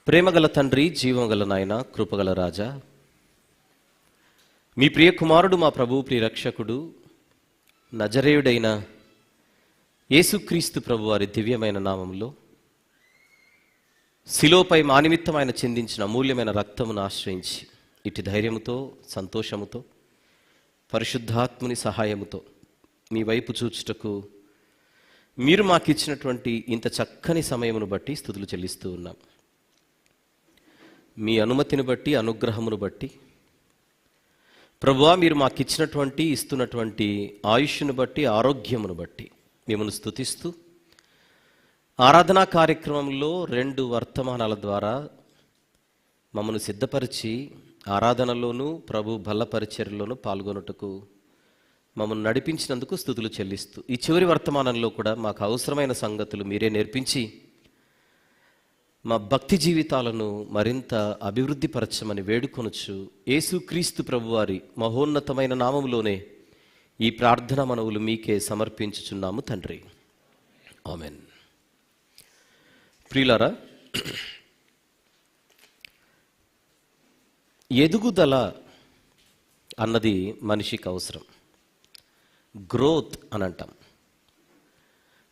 ప్రేమగల తండ్రి, జీవగల నాయన, కృపగల రాజా, మీ ప్రియ కుమారుడు, మా ప్రభు ప్రియ రక్షకుడు, నజరేయుడైన యేసుక్రీస్తు ప్రభు వారి దివ్యమైన నామంలో శిలోపై మా నిమిత్తం ఆయన చిందించిన అమూల్యమైన రక్తమును ఆశ్రయించి ఇటు ధైర్యముతో, సంతోషముతో, పరిశుద్ధాత్ముని సహాయముతో మీ వైపు చూచుటకు మీరు మాకిచ్చినటువంటి ఇంత చక్కని సమయమును బట్టి స్తుతులు చెల్లిస్తూ ఉన్నాం. మీ అనుమతిని బట్టి, అనుగ్రహమును బట్టి ప్రభువా, మీరు మాకిచ్చినటువంటి ఇస్తున్నటువంటి ఆయుష్ను బట్టి, ఆరోగ్యమును బట్టి మిమ్మల్ని స్తుతిస్తూ ఆరాధనా కార్యక్రమంలో 2 వర్తమానాల ద్వారా మమ్మల్ని సిద్ధపరిచి ఆరాధనలోనూ ప్రభు బల్లపరిచర్యలోనూ పాల్గొనుటకు మమ్మల్ని నడిపించినందుకు స్తుతులు చెల్లిస్తూ ఈ చివరి వర్తమానంలో కూడా మాకు అవసరమైన సంగతులు మీరే నేర్పించి మా భక్తి జీవితాలను మరింత అభివృద్ధి పరచమని వేడుకొనుచు యేసుక్రీస్తు ప్రభువారి మహోన్నతమైన నామములోనే ఈ ప్రార్థన మనవులు మీకే సమర్పించుచున్నాము తండ్రి, ఆమెన్. ప్రియులారా, ఎదుగుదల అన్నది మనిషికి అవసరం. గ్రోత్ అని అంటాం.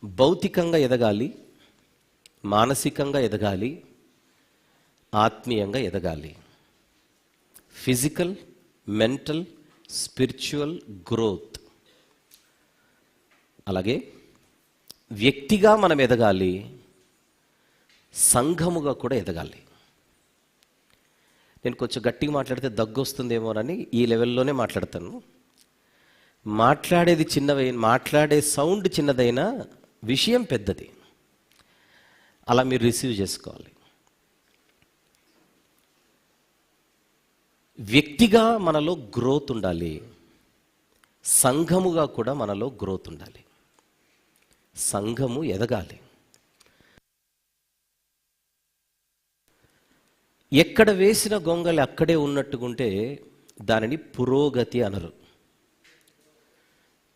భౌతికంగా ఎదగాలి, మానసికంగా ఎదగాలి, ఆత్మీయంగా ఎదగాలి. Physical, mental, spiritual growth. అలాగే వ్యక్తిగా మనం ఎదగాలి, సంఘముగా కూడా ఎదగాలి. నేను కొంచెం గట్టిగా మాట్లాడితే దగ్గు వస్తుందేమోనని ఈ లెవెల్లోనే మాట్లాడతాను. మాట్లాడే సౌండ్ చిన్నదైనా విషయం పెద్దది. అలా మీరు రిసీవ్ చేసుకోవాలి. వ్యక్తిగా మనలో గ్రోత్ ఉండాలి, సంఘముగా కూడా మనలో గ్రోత్ ఉండాలి. సంఘము ఎదగాలి. ఎక్కడ వేసిన గొంగలి అక్కడే ఉన్నట్టుకుంటే దానిని పురోగతి అనరు.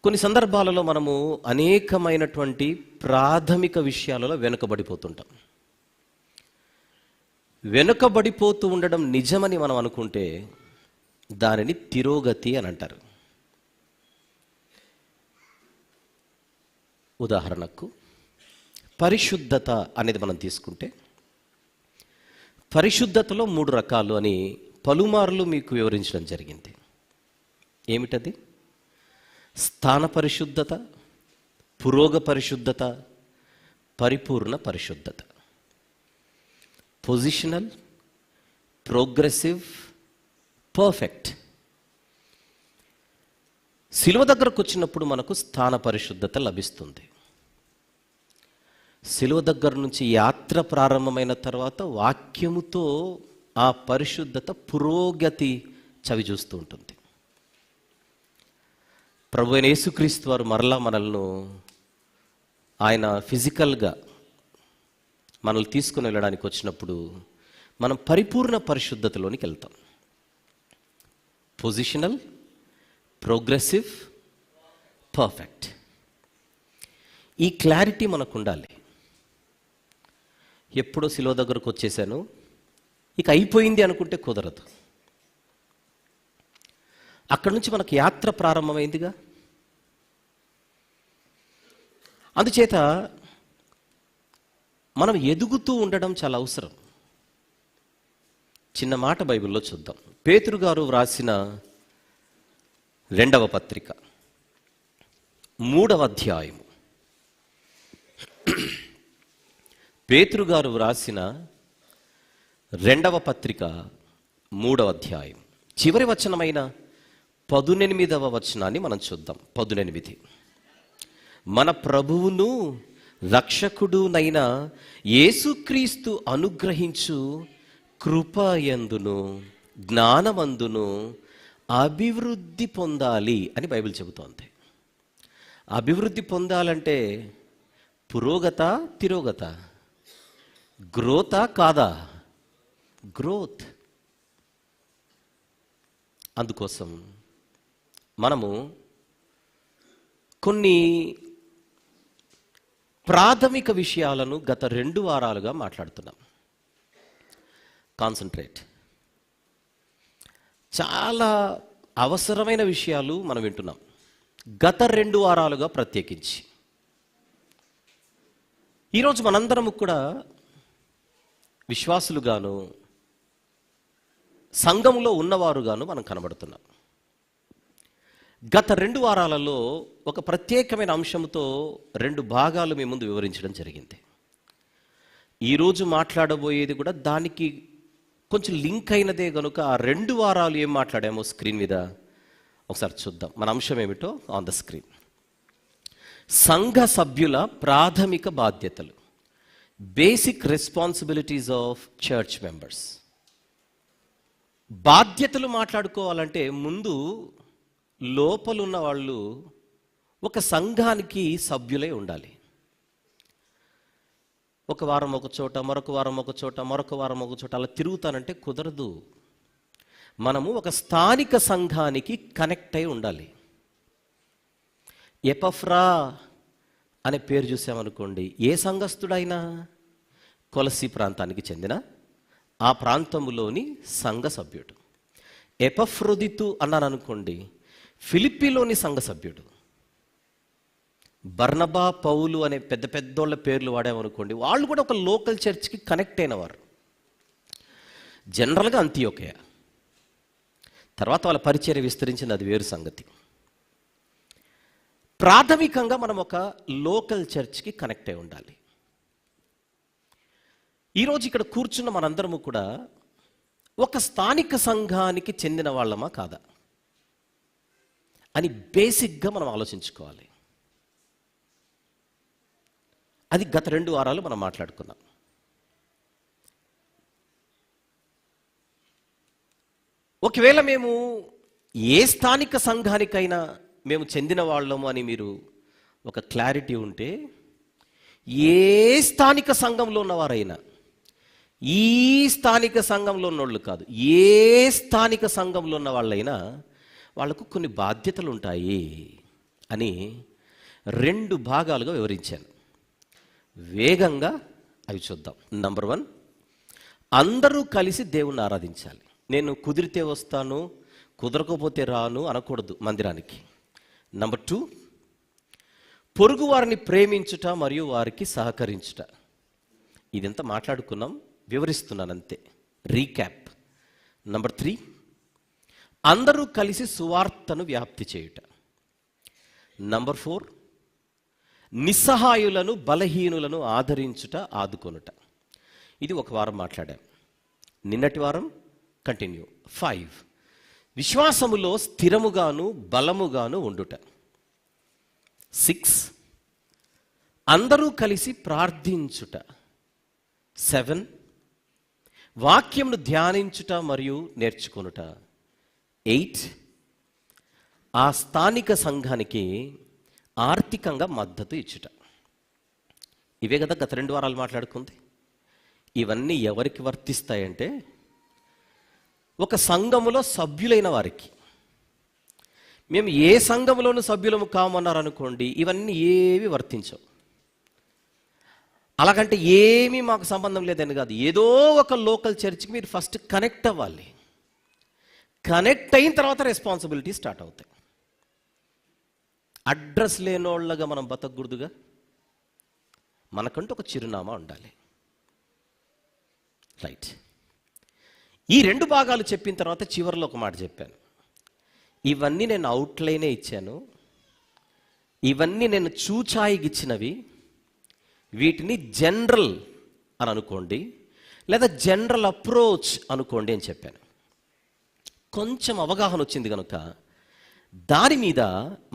కొన్ని సందర్భాలలో మనము అనేకమైనటువంటి ప్రాథమిక విషయాలలో వెనుకబడిపోతుంటాం. వెనుకబడిపోతూ ఉండడం నిజమని మనం అనుకుంటే దానిని తిరోగతి అని అంటారు. ఉదాహరణకు పరిశుద్ధత అనేది మనం తీసుకుంటే, పరిశుద్ధతలో 3 రకాలు అని పలుమార్లు మీకు వివరించడం జరిగింది. ఏమిటది? స్థాన పరిశుద్ధత, పురోగ పరిశుద్ధత, పరిపూర్ణ పరిశుద్ధత. Positional, progressive, perfect. శిలువ దగ్గరకు వచ్చినప్పుడు మనకు స్థాన పరిశుద్ధత లభిస్తుంది. శిలువ దగ్గర నుంచి యాత్ర ప్రారంభమైన తర్వాత వాక్యముతో ఆ పరిశుద్ధత పురోగతి చవి చూస్తూ ఉంటుంది. ప్రభు అయిన యేసుక్రీస్తు వారు మరలా మనల్ని ఆయన ఫిజికల్గా మనల్ని తీసుకుని వెళ్ళడానికి వచ్చినప్పుడు మనం పరిపూర్ణ పరిశుద్ధతలోనికి వెళ్తాం. Positional, progressive, perfect. ఈ క్లారిటీ మనకు ఉండాలి. ఎప్పుడో శిలువ దగ్గరకు వచ్చేసాను, ఇక అయిపోయింది అనుకుంటే కుదరదు. అక్కడి నుంచి మనకు యాత్ర ప్రారంభమైందిగా. అందుచేత మనం ఎదుగుతూ ఉండడం చాలా అవసరం. చిన్న మాట బైబిల్లో చూద్దాం. పేతురు గారు వ్రాసిన 2వ పత్రిక 3వ అధ్యాయము. పేతురు గారు వ్రాసిన 2వ పత్రిక 3వ అధ్యాయం చివరి వచనమైన 18వ వచనాన్ని మనం చూద్దాం. 18. మన ప్రభువును రక్షకుడునైన యేసుక్రీస్తు అనుగ్రహించు కృపయందును జ్ఞానమందును అభివృద్ధి పొందాలి అని బైబిల్ చెబుతోంది. అభివృద్ధి పొందాలంటే పురోగత, తిరోగత, గ్రోతా కాదా? గ్రోత్. అందుకోసం మనము కొన్ని ప్రాథమిక విషయాలను గత 2 వారాలుగా మాట్లాడుతున్నాం. కాన్సన్ట్రేట్. చాలా అవసరమైన విషయాలు మనం వింటున్నాం గత 2 వారాలుగా ప్రత్యేకించి. ఈరోజు మనందరము కూడా విశ్వాసులుగాను సంఘములో ఉన్నవారుగాను మనం కనబడుతున్నాం. గత 2 వారాలలో ఒక ప్రత్యేకమైన అంశంతో 2 భాగాలు మీ ముందు వివరించడం జరిగింది. ఈరోజు మాట్లాడబోయేది కూడా దానికి కొంచెం లింక్ అయినదే కనుక ఆ 2 వారాలు ఏం మాట్లాడామో స్క్రీన్ మీద ఒకసారి చూద్దాం. మన అంశం ఏమిటో ఆన్ ద స్క్రీన్. సంఘ సభ్యుల ప్రాథమిక బాధ్యతలు, basic responsibilities of church members. బాధ్యతలు మాట్లాడుకోవాలంటే ముందు లోపలున్న వాళ్ళు ఒక సంఘానికి సభ్యులై ఉండాలి. ఒక వారం ఒక చోట, మరొక వారం ఒక చోట, మరొక వారం ఒక చోట అలా తిరుగుతానంటే కుదరదు. మనము ఒక స్థానిక సంఘానికి కనెక్ట్ అయి ఉండాలి. ఎపఫ్రా అనే పేరు చూసామనుకోండి, ఏ సంఘస్థుడైనా కొలసి ప్రాంతానికి చెందిన ఆ ప్రాంతంలోని సంఘ సభ్యుడు. ఎపఫ్రొదితు అన్నాను అనుకోండి, ఫిలిప్పీలోని సంఘ సభ్యుడు. బర్నబా, పౌలు అనే పెద్ద పెద్దోళ్ళ పేర్లు వాడామనుకోండి, వాళ్ళు కూడా ఒక లోకల్ చర్చ్కి కనెక్ట్ అయినవారు. జనరల్గా అంతియోకయ, తర్వాత వాళ్ళ పరిచర్య విస్తరించింది, అది వేరు సంగతి. ప్రాథమికంగా మనం ఒక లోకల్ చర్చ్కి కనెక్ట్ అయి ఉండాలి. ఈరోజు ఇక్కడ కూర్చున్న మనందరము కూడా ఒక స్థానిక సంఘానికి చెందిన వాళ్ళమా కాదా అని బేసిక్గా మనం ఆలోచించుకోవాలి. అది గత 2 వారాలు మనం మాట్లాడుకున్నాం. ఒకవేళ మేము ఏ స్థానిక సంఘానికైనా మేము చెందిన వాళ్ళము అని మీరు ఒక క్లారిటీ ఉంటే, ఏ స్థానిక సంఘంలో ఉన్నవారైనా, ఈ స్థానిక సంఘంలో ఉన్నోళ్ళు కాదు, ఏ స్థానిక సంఘంలో ఉన్న వాళ్ళైనా వాళ్ళకు కొన్ని బాధ్యతలు ఉంటాయి అని 2 భాగాలుగా వివరించాను. వేగంగా అవి చూద్దాం. నంబర్ 1, అందరూ కలిసి దేవుణ్ణి ఆరాధించాలి. నేను కుదిరితే వస్తాను, కుదరకపోతే రాను అనకూడదు మందిరానికి. నంబర్ 2, పొరుగు వారిని ప్రేమించుట మరియు వారికి సహకరించుట. ఇదంతా మాట్లాడుకున్నాం, వివరిస్తున్నాను అంతే, రీక్యాప్. నంబర్ 3, అందరూ కలిసి సువార్తను వ్యాప్తి చేయుట. నంబర్ 4, నిస్సహాయులను బలహీనులను ఆదరించుట, ఆదుకొనుట. ఇది ఒక వారం మాట్లాడాం. నిన్నటి వారం కంటిన్యూ. 5, విశ్వాసములో స్థిరముగాను బలముగాను ఉండుట. 6, అందరూ కలిసి ప్రార్థించుట. 7, వాక్యమును ధ్యానించుట మరియు నేర్చుకొనుట. 8, ఆ స్థానిక సంఘానికి ఆర్థికంగా మద్దతు ఇచ్చుట. ఇవే కదా గత 2 వారాలు మాట్లాడుకుంది. ఇవన్నీ ఎవరికి వర్తిస్తాయంటే ఒక సంఘములో సభ్యులైన వారికి. మేము ఏ సంఘములోనూ సభ్యులము కామన్నారు అనుకోండి, ఇవన్నీ ఏవి వర్తించవు. అలాగంటే ఏమీ మాకు సంబంధం లేదని కాదు, ఏదో ఒక లోకల్ చర్చ్కి మీరు ఫస్ట్ కనెక్ట్ అవ్వాలి. కనెక్ట్ అయిన తర్వాత రెస్పాన్సిబిలిటీ స్టార్ట్ అవుతాయి. అడ్రస్ లేనోళ్ళగా మనం బతకూడదుగా, మనకంటూ ఒక చిరునామా ఉండాలి. రైట్. ఈ 2 భాగాలు చెప్పిన తర్వాత చివరిలో ఒక మాట చెప్పాను. ఇవన్నీ నేను అవుట్లైనే ఇచ్చాను, ఇవన్నీ నేను చూచాయిగిచ్చినవి, వీటిని జనరల్ అని అనుకోండి, లేదా జనరల్ అప్రోచ్ అనుకోండి అని చెప్పాను. కొంచెం అవగాహన వచ్చింది కనుక దాని మీద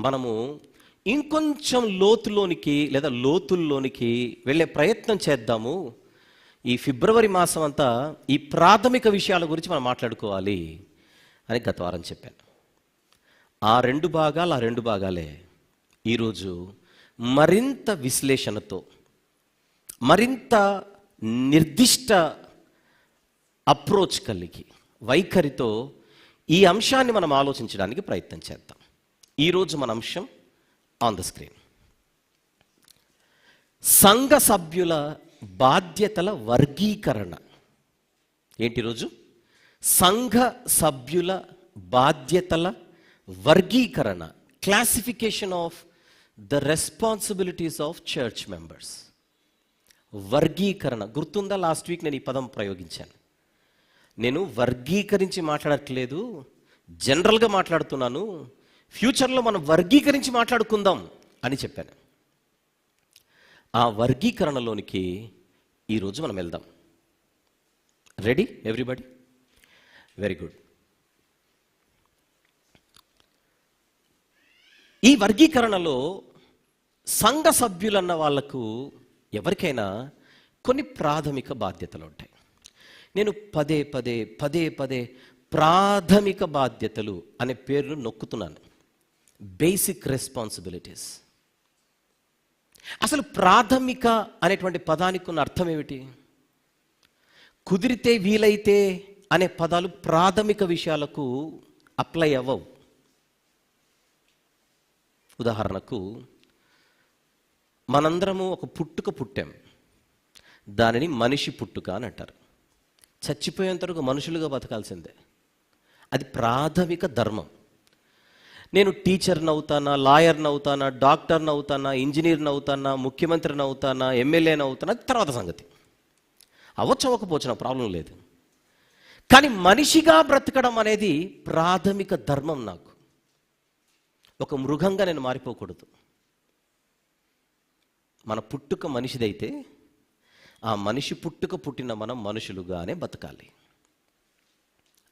మనము ఇంకొంచెం లోతుల్లోనికి లేదా లోతుల్లోనికి వెళ్ళే ప్రయత్నం చేద్దాము. ఈ ఫిబ్రవరి మాసం అంతా ఈ ప్రాథమిక విషయాల గురించి మనం మాట్లాడుకోవాలి అని గత వారం చెప్పాను. ఆ 2 భాగాలే ఈరోజు మరింత విశ్లేషణతో, మరింత నిర్దిష్ట అప్రోచ్ కలిగి, వైఖరితో ఈ అంశాన్ని మనం ఆలోచించడానికి ప్రయత్నం చేద్దాం. ఈరోజు మన అంశం ఆన్ ద స్క్రీన్. సంఘ సభ్యుల బాధ్యతల వర్గీకరణ. ఏంటి రోజు? సంఘ సభ్యుల బాధ్యతల వర్గీకరణ, classification of the responsibilities of church members. వర్గీకరణ గుర్తుందా? లాస్ట్ వీక్ నేను ఈ పదం ప్రయోగించాను. నేను వర్గీకరించి మాట్లాడట్లేదు, జనరల్గా మాట్లాడుతున్నాను. ఫ్యూచర్లో మనం వర్గీకరించి మాట్లాడుకుందాం అని చెప్పాను. ఆ వర్గీకరణలోనికి ఈరోజు మనం వెళ్దాం. Ready everybody? Very good. ఈ వర్గీకరణలో సంఘ సభ్యులన్న వాళ్లకు ఎవరికైనా కొన్ని ప్రాథమిక బాధ్యతలు ఉంటాయి. నేను పదే పదే ప్రాథమిక బాధ్యతలు అనే పేరును నొక్కుతున్నాను. Basic responsibilities. అసలు ప్రాథమిక అనేటువంటి పదానికి ఉన్న అర్థం ఏమిటి? కుదిరితే, వీలైతే అనే పదాలు ప్రాథమిక విషయాలకు అప్లై అవ్వవు. ఉదాహరణకు, మనందరము ఒక పుట్టుక పుట్టాం, దానిని మనిషి పుట్టుక అని అంటారు. చచ్చిపోయేంత వరకు మనుషులుగా బతకాల్సిందే. అది ప్రాథమిక ధర్మం. నేను టీచర్ని అవుతానా, లాయర్ని అవుతానా, డాక్టర్ని అవుతానా, ఇంజనీర్ని అవుతానా, ముఖ్యమంత్రిని అవుతానా, ఎమ్మెల్యేని అవుతానా, అది తర్వాత సంగతి. అవ్వకపోవచ్చు, ప్రాబ్లం లేదు. కానీ మనిషిగా బ్రతకడం అనేది ప్రాథమిక ధర్మం. నాకు ఒక మృగంగా నేను మారిపోకూడదు. మన పుట్టుక మనిషిదైతే ఆ మనిషి పుట్టుక పుట్టిన మనం మనుషులుగానే బతకాలి.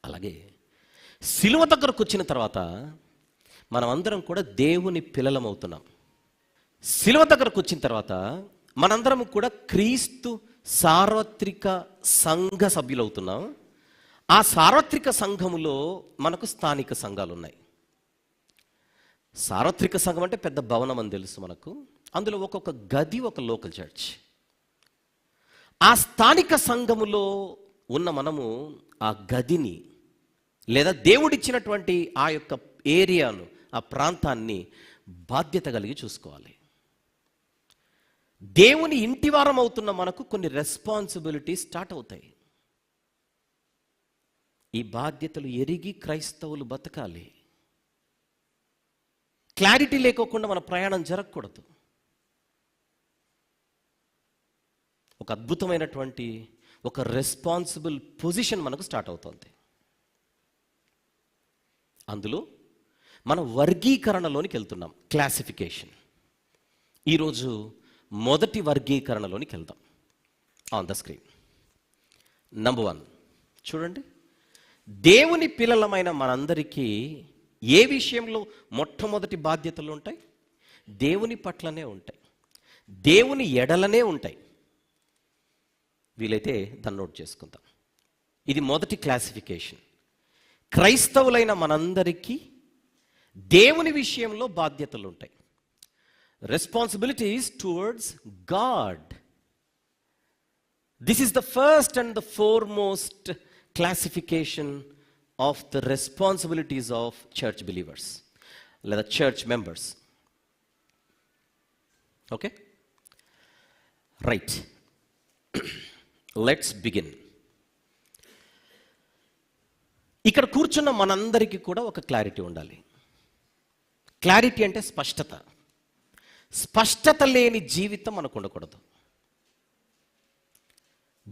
అలాగే సిలువ దగ్గరకు వచ్చిన తర్వాత మనం అందరం కూడా దేవుని పిల్లలమవుతున్నాం. సిలువ దగ్గరకు వచ్చిన తర్వాత మనందరం కూడా క్రీస్తు సార్వత్రిక సంఘ సభ్యులవుతున్నాం. ఆ సార్వత్రిక సంఘములో మనకు స్థానిక సంఘాలు ఉన్నాయి. సార్వత్రిక సంఘం అంటే పెద్ద భవనం అని తెలుసు మనకు. అందులో ఒక్కొక్క గది ఒక లోకల్ చర్చ్. ఆ స్థానిక సంఘములో ఉన్న మనము ఆ గదిని లేదా దేవుడిచ్చినటువంటి ఆ యొక్క ఏరియాను, ఆ ప్రాంతాన్ని బాధ్యత కలిగి చూసుకోవాలి. దేవుని ఇంటివారం అవుతున్న మనకు కొన్ని రెస్పాన్సిబిలిటీస్ స్టార్ట్ అవుతాయి. ఈ బాధ్యతలు ఎరిగి క్రైస్తవులు బతకాలి. క్లారిటీ లేకోకుండా మన ప్రయాణం జరగకూడదు. ఒక అద్భుతమైనటువంటి ఒక రెస్పాన్సిబుల్ పొజిషన్ మనకు స్టార్ట్ అవుతుంది. అందులో మనం వర్గీకరణలోనికి వెళ్తున్నాం. క్లాసిఫికేషన్. ఈరోజు మొదటి వర్గీకరణలోనికి వెళ్దాం. ఆన్ ద స్క్రీన్ నంబర్ 1 చూడండి. దేవుని పిల్లలమైన మనందరికీ ఏ విషయంలో మొట్టమొదటి బాధ్యతలు ఉంటాయి? దేవుని పట్లనే ఉంటాయి, దేవుని ఎడలనే ఉంటాయి. వీలైతే దాన్ని నోట్ చేసుకుందాం. ఇది మొదటి క్లాసిఫికేషన్. క్రైస్తవులైన మనందరికీ దేవుని విషయంలో బాధ్యతలు ఉంటాయి. Responsibilities towards God. This is the first and the foremost classification of the responsibilities of church believers లేదా church members. Okay, right, let's begin. ఇక్కడ కూర్చున్న మనందరికీ కూడా ఒక క్లారిటీ ఉండాలి. క్లారిటీ అంటే స్పష్టత. స్పష్టత లేని జీవితం మనకు ఉండకూడదు.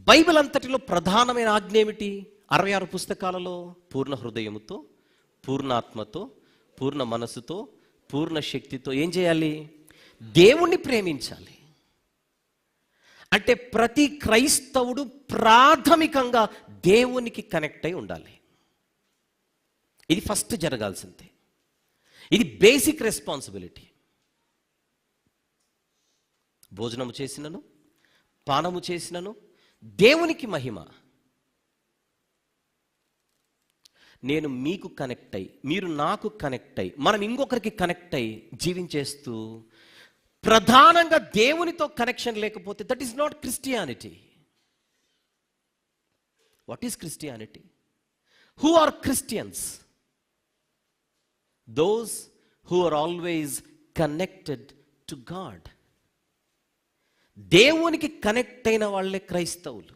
బైబిల్ అంతటిలో ప్రధానమైన ఆజ్ఞ ఏమిటి? 66 పుస్తకాలలో పూర్ణ హృదయముతో, పూర్ణాత్మతో, పూర్ణ మనసుతో, పూర్ణ శక్తితో ఏం చేయాలి? దేవుణ్ణి ప్రేమించాలి. అంటే ప్రతి క్రైస్తవుడు ప్రాథమికంగా దేవునికి కనెక్ట్ అయి ఉండాలి. ఇది ఫస్ట్ జరగాల్సిందే. ఇది బేసిక్ రెస్పాన్సిబిలిటీ. భోజనము చేసినను, పానము చేసినను దేవునికి మహిమ. నేను మీకు కనెక్ట్ అయ్యి, మీరు నాకు కనెక్ట్ అయ్యి, మనం ఇంకొకరికి కనెక్ట్ అయ్యి జీవించేస్తూ ప్రధానంగా దేవునితో కనెక్షన్ లేకపోతే that is not Christianity. What is Christianity? Who are Christians? Those who are always connected to God. దేవునికి కనెక్ట్ అయిన వాళ్ళే క్రైస్తవులు.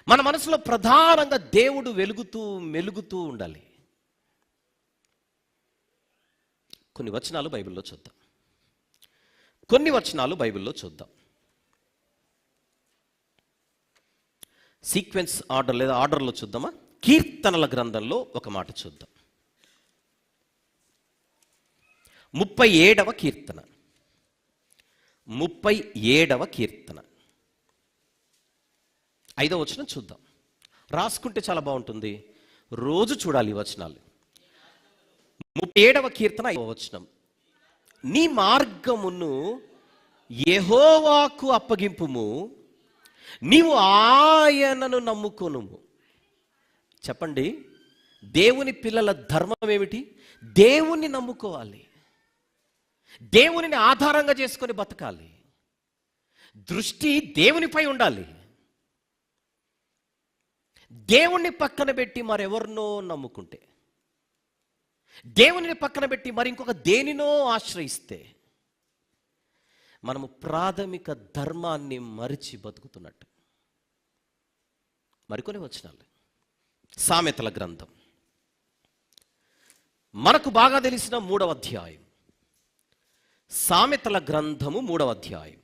మన మనసులో ప్రధానంగా దేవుడు వెలుగుతూ మెలుగుతూ ఉండాలి. కొన్ని వచనాలు బైబిల్లో చూద్దాం. సీక్వెన్స్ ఆర్డర్ లేదా ఆర్డర్లో చూద్దామా? కీర్తనల గ్రంథంలో ఒక మాట చూద్దాం. 37వ కీర్తన 5వ వచనం చూద్దాం. రాసుకుంటే చాలా బాగుంటుంది, రోజు చూడాలి ఈ వచనాలు. 37వ కీర్తన 5వ వచనం, నీ మార్గమును యెహోవాకు అప్పగింపుము, నీవు ఆయనను నమ్ముకొనుము. చెప్పండి, దేవుని పిల్లల ధర్మం ఏమిటి? దేవుణ్ణి నమ్ముకోవాలి, దేవునిని ఆధారంగా చేసుకొని బతకాలి, దృష్టి దేవునిపై ఉండాలి. దేవుణ్ణి పక్కన పెట్టి మరెవరినో నమ్ముకుంటే, దేవునిని పక్కన పెట్టి మరి ఇంకొక దేనినో ఆశ్రయిస్తే మనము ప్రాథమిక ధర్మాన్ని మరిచి బతుకుతున్నట్టు. మరికొన్ని వచనాలు, సామెతల గ్రంథం, మనకు బాగా తెలిసిన 3వ అధ్యాయం. సామెతల గ్రంథము 3వ అధ్యాయం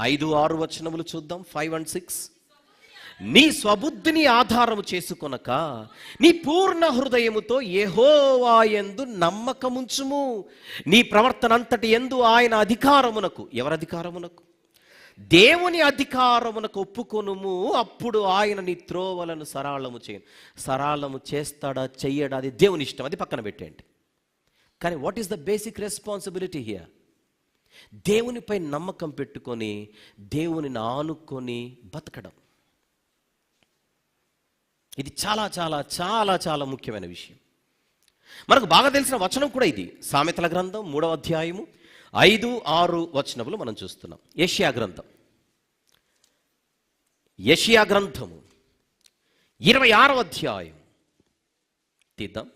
5-6 వచనములు చూద్దాం. 5 and 6. నీ స్వబుద్ధిని ఆధారము చేసుకొనక నీ పూర్ణ హృదయముతో యెహోవా యందు నమ్మకముంచుము, నీ ప్రవర్తన అంతటి యందు ఆయన అధికారమునకు, ఎవరి అధికారమునకు? దేవుని అధికారమునకు ఒప్పుకొనుము, అప్పుడు ఆయన నీ త్రోవలను సరళము చేస్తాడా చెయ్యడా అది దేవుని ఇష్టం, అది పక్కన పెట్టేయండి. కానీ what is the basic responsibility here? దేవునిపై నమ్మకం పెట్టుకొని దేవునిని ఆనుకొని బతకడం. ఇది చాలా చాలా చాలా చాలా ముఖ్యమైన విషయం. మనకు బాగా తెలిసిన వచనం కూడా ఇది. సామెతల గ్రంథం 3వ అధ్యాయము 5-6 వచనములు మనం చూస్తున్నాం. యెషయా గ్రంథము 26వ అధ్యాయం తీద్దాం.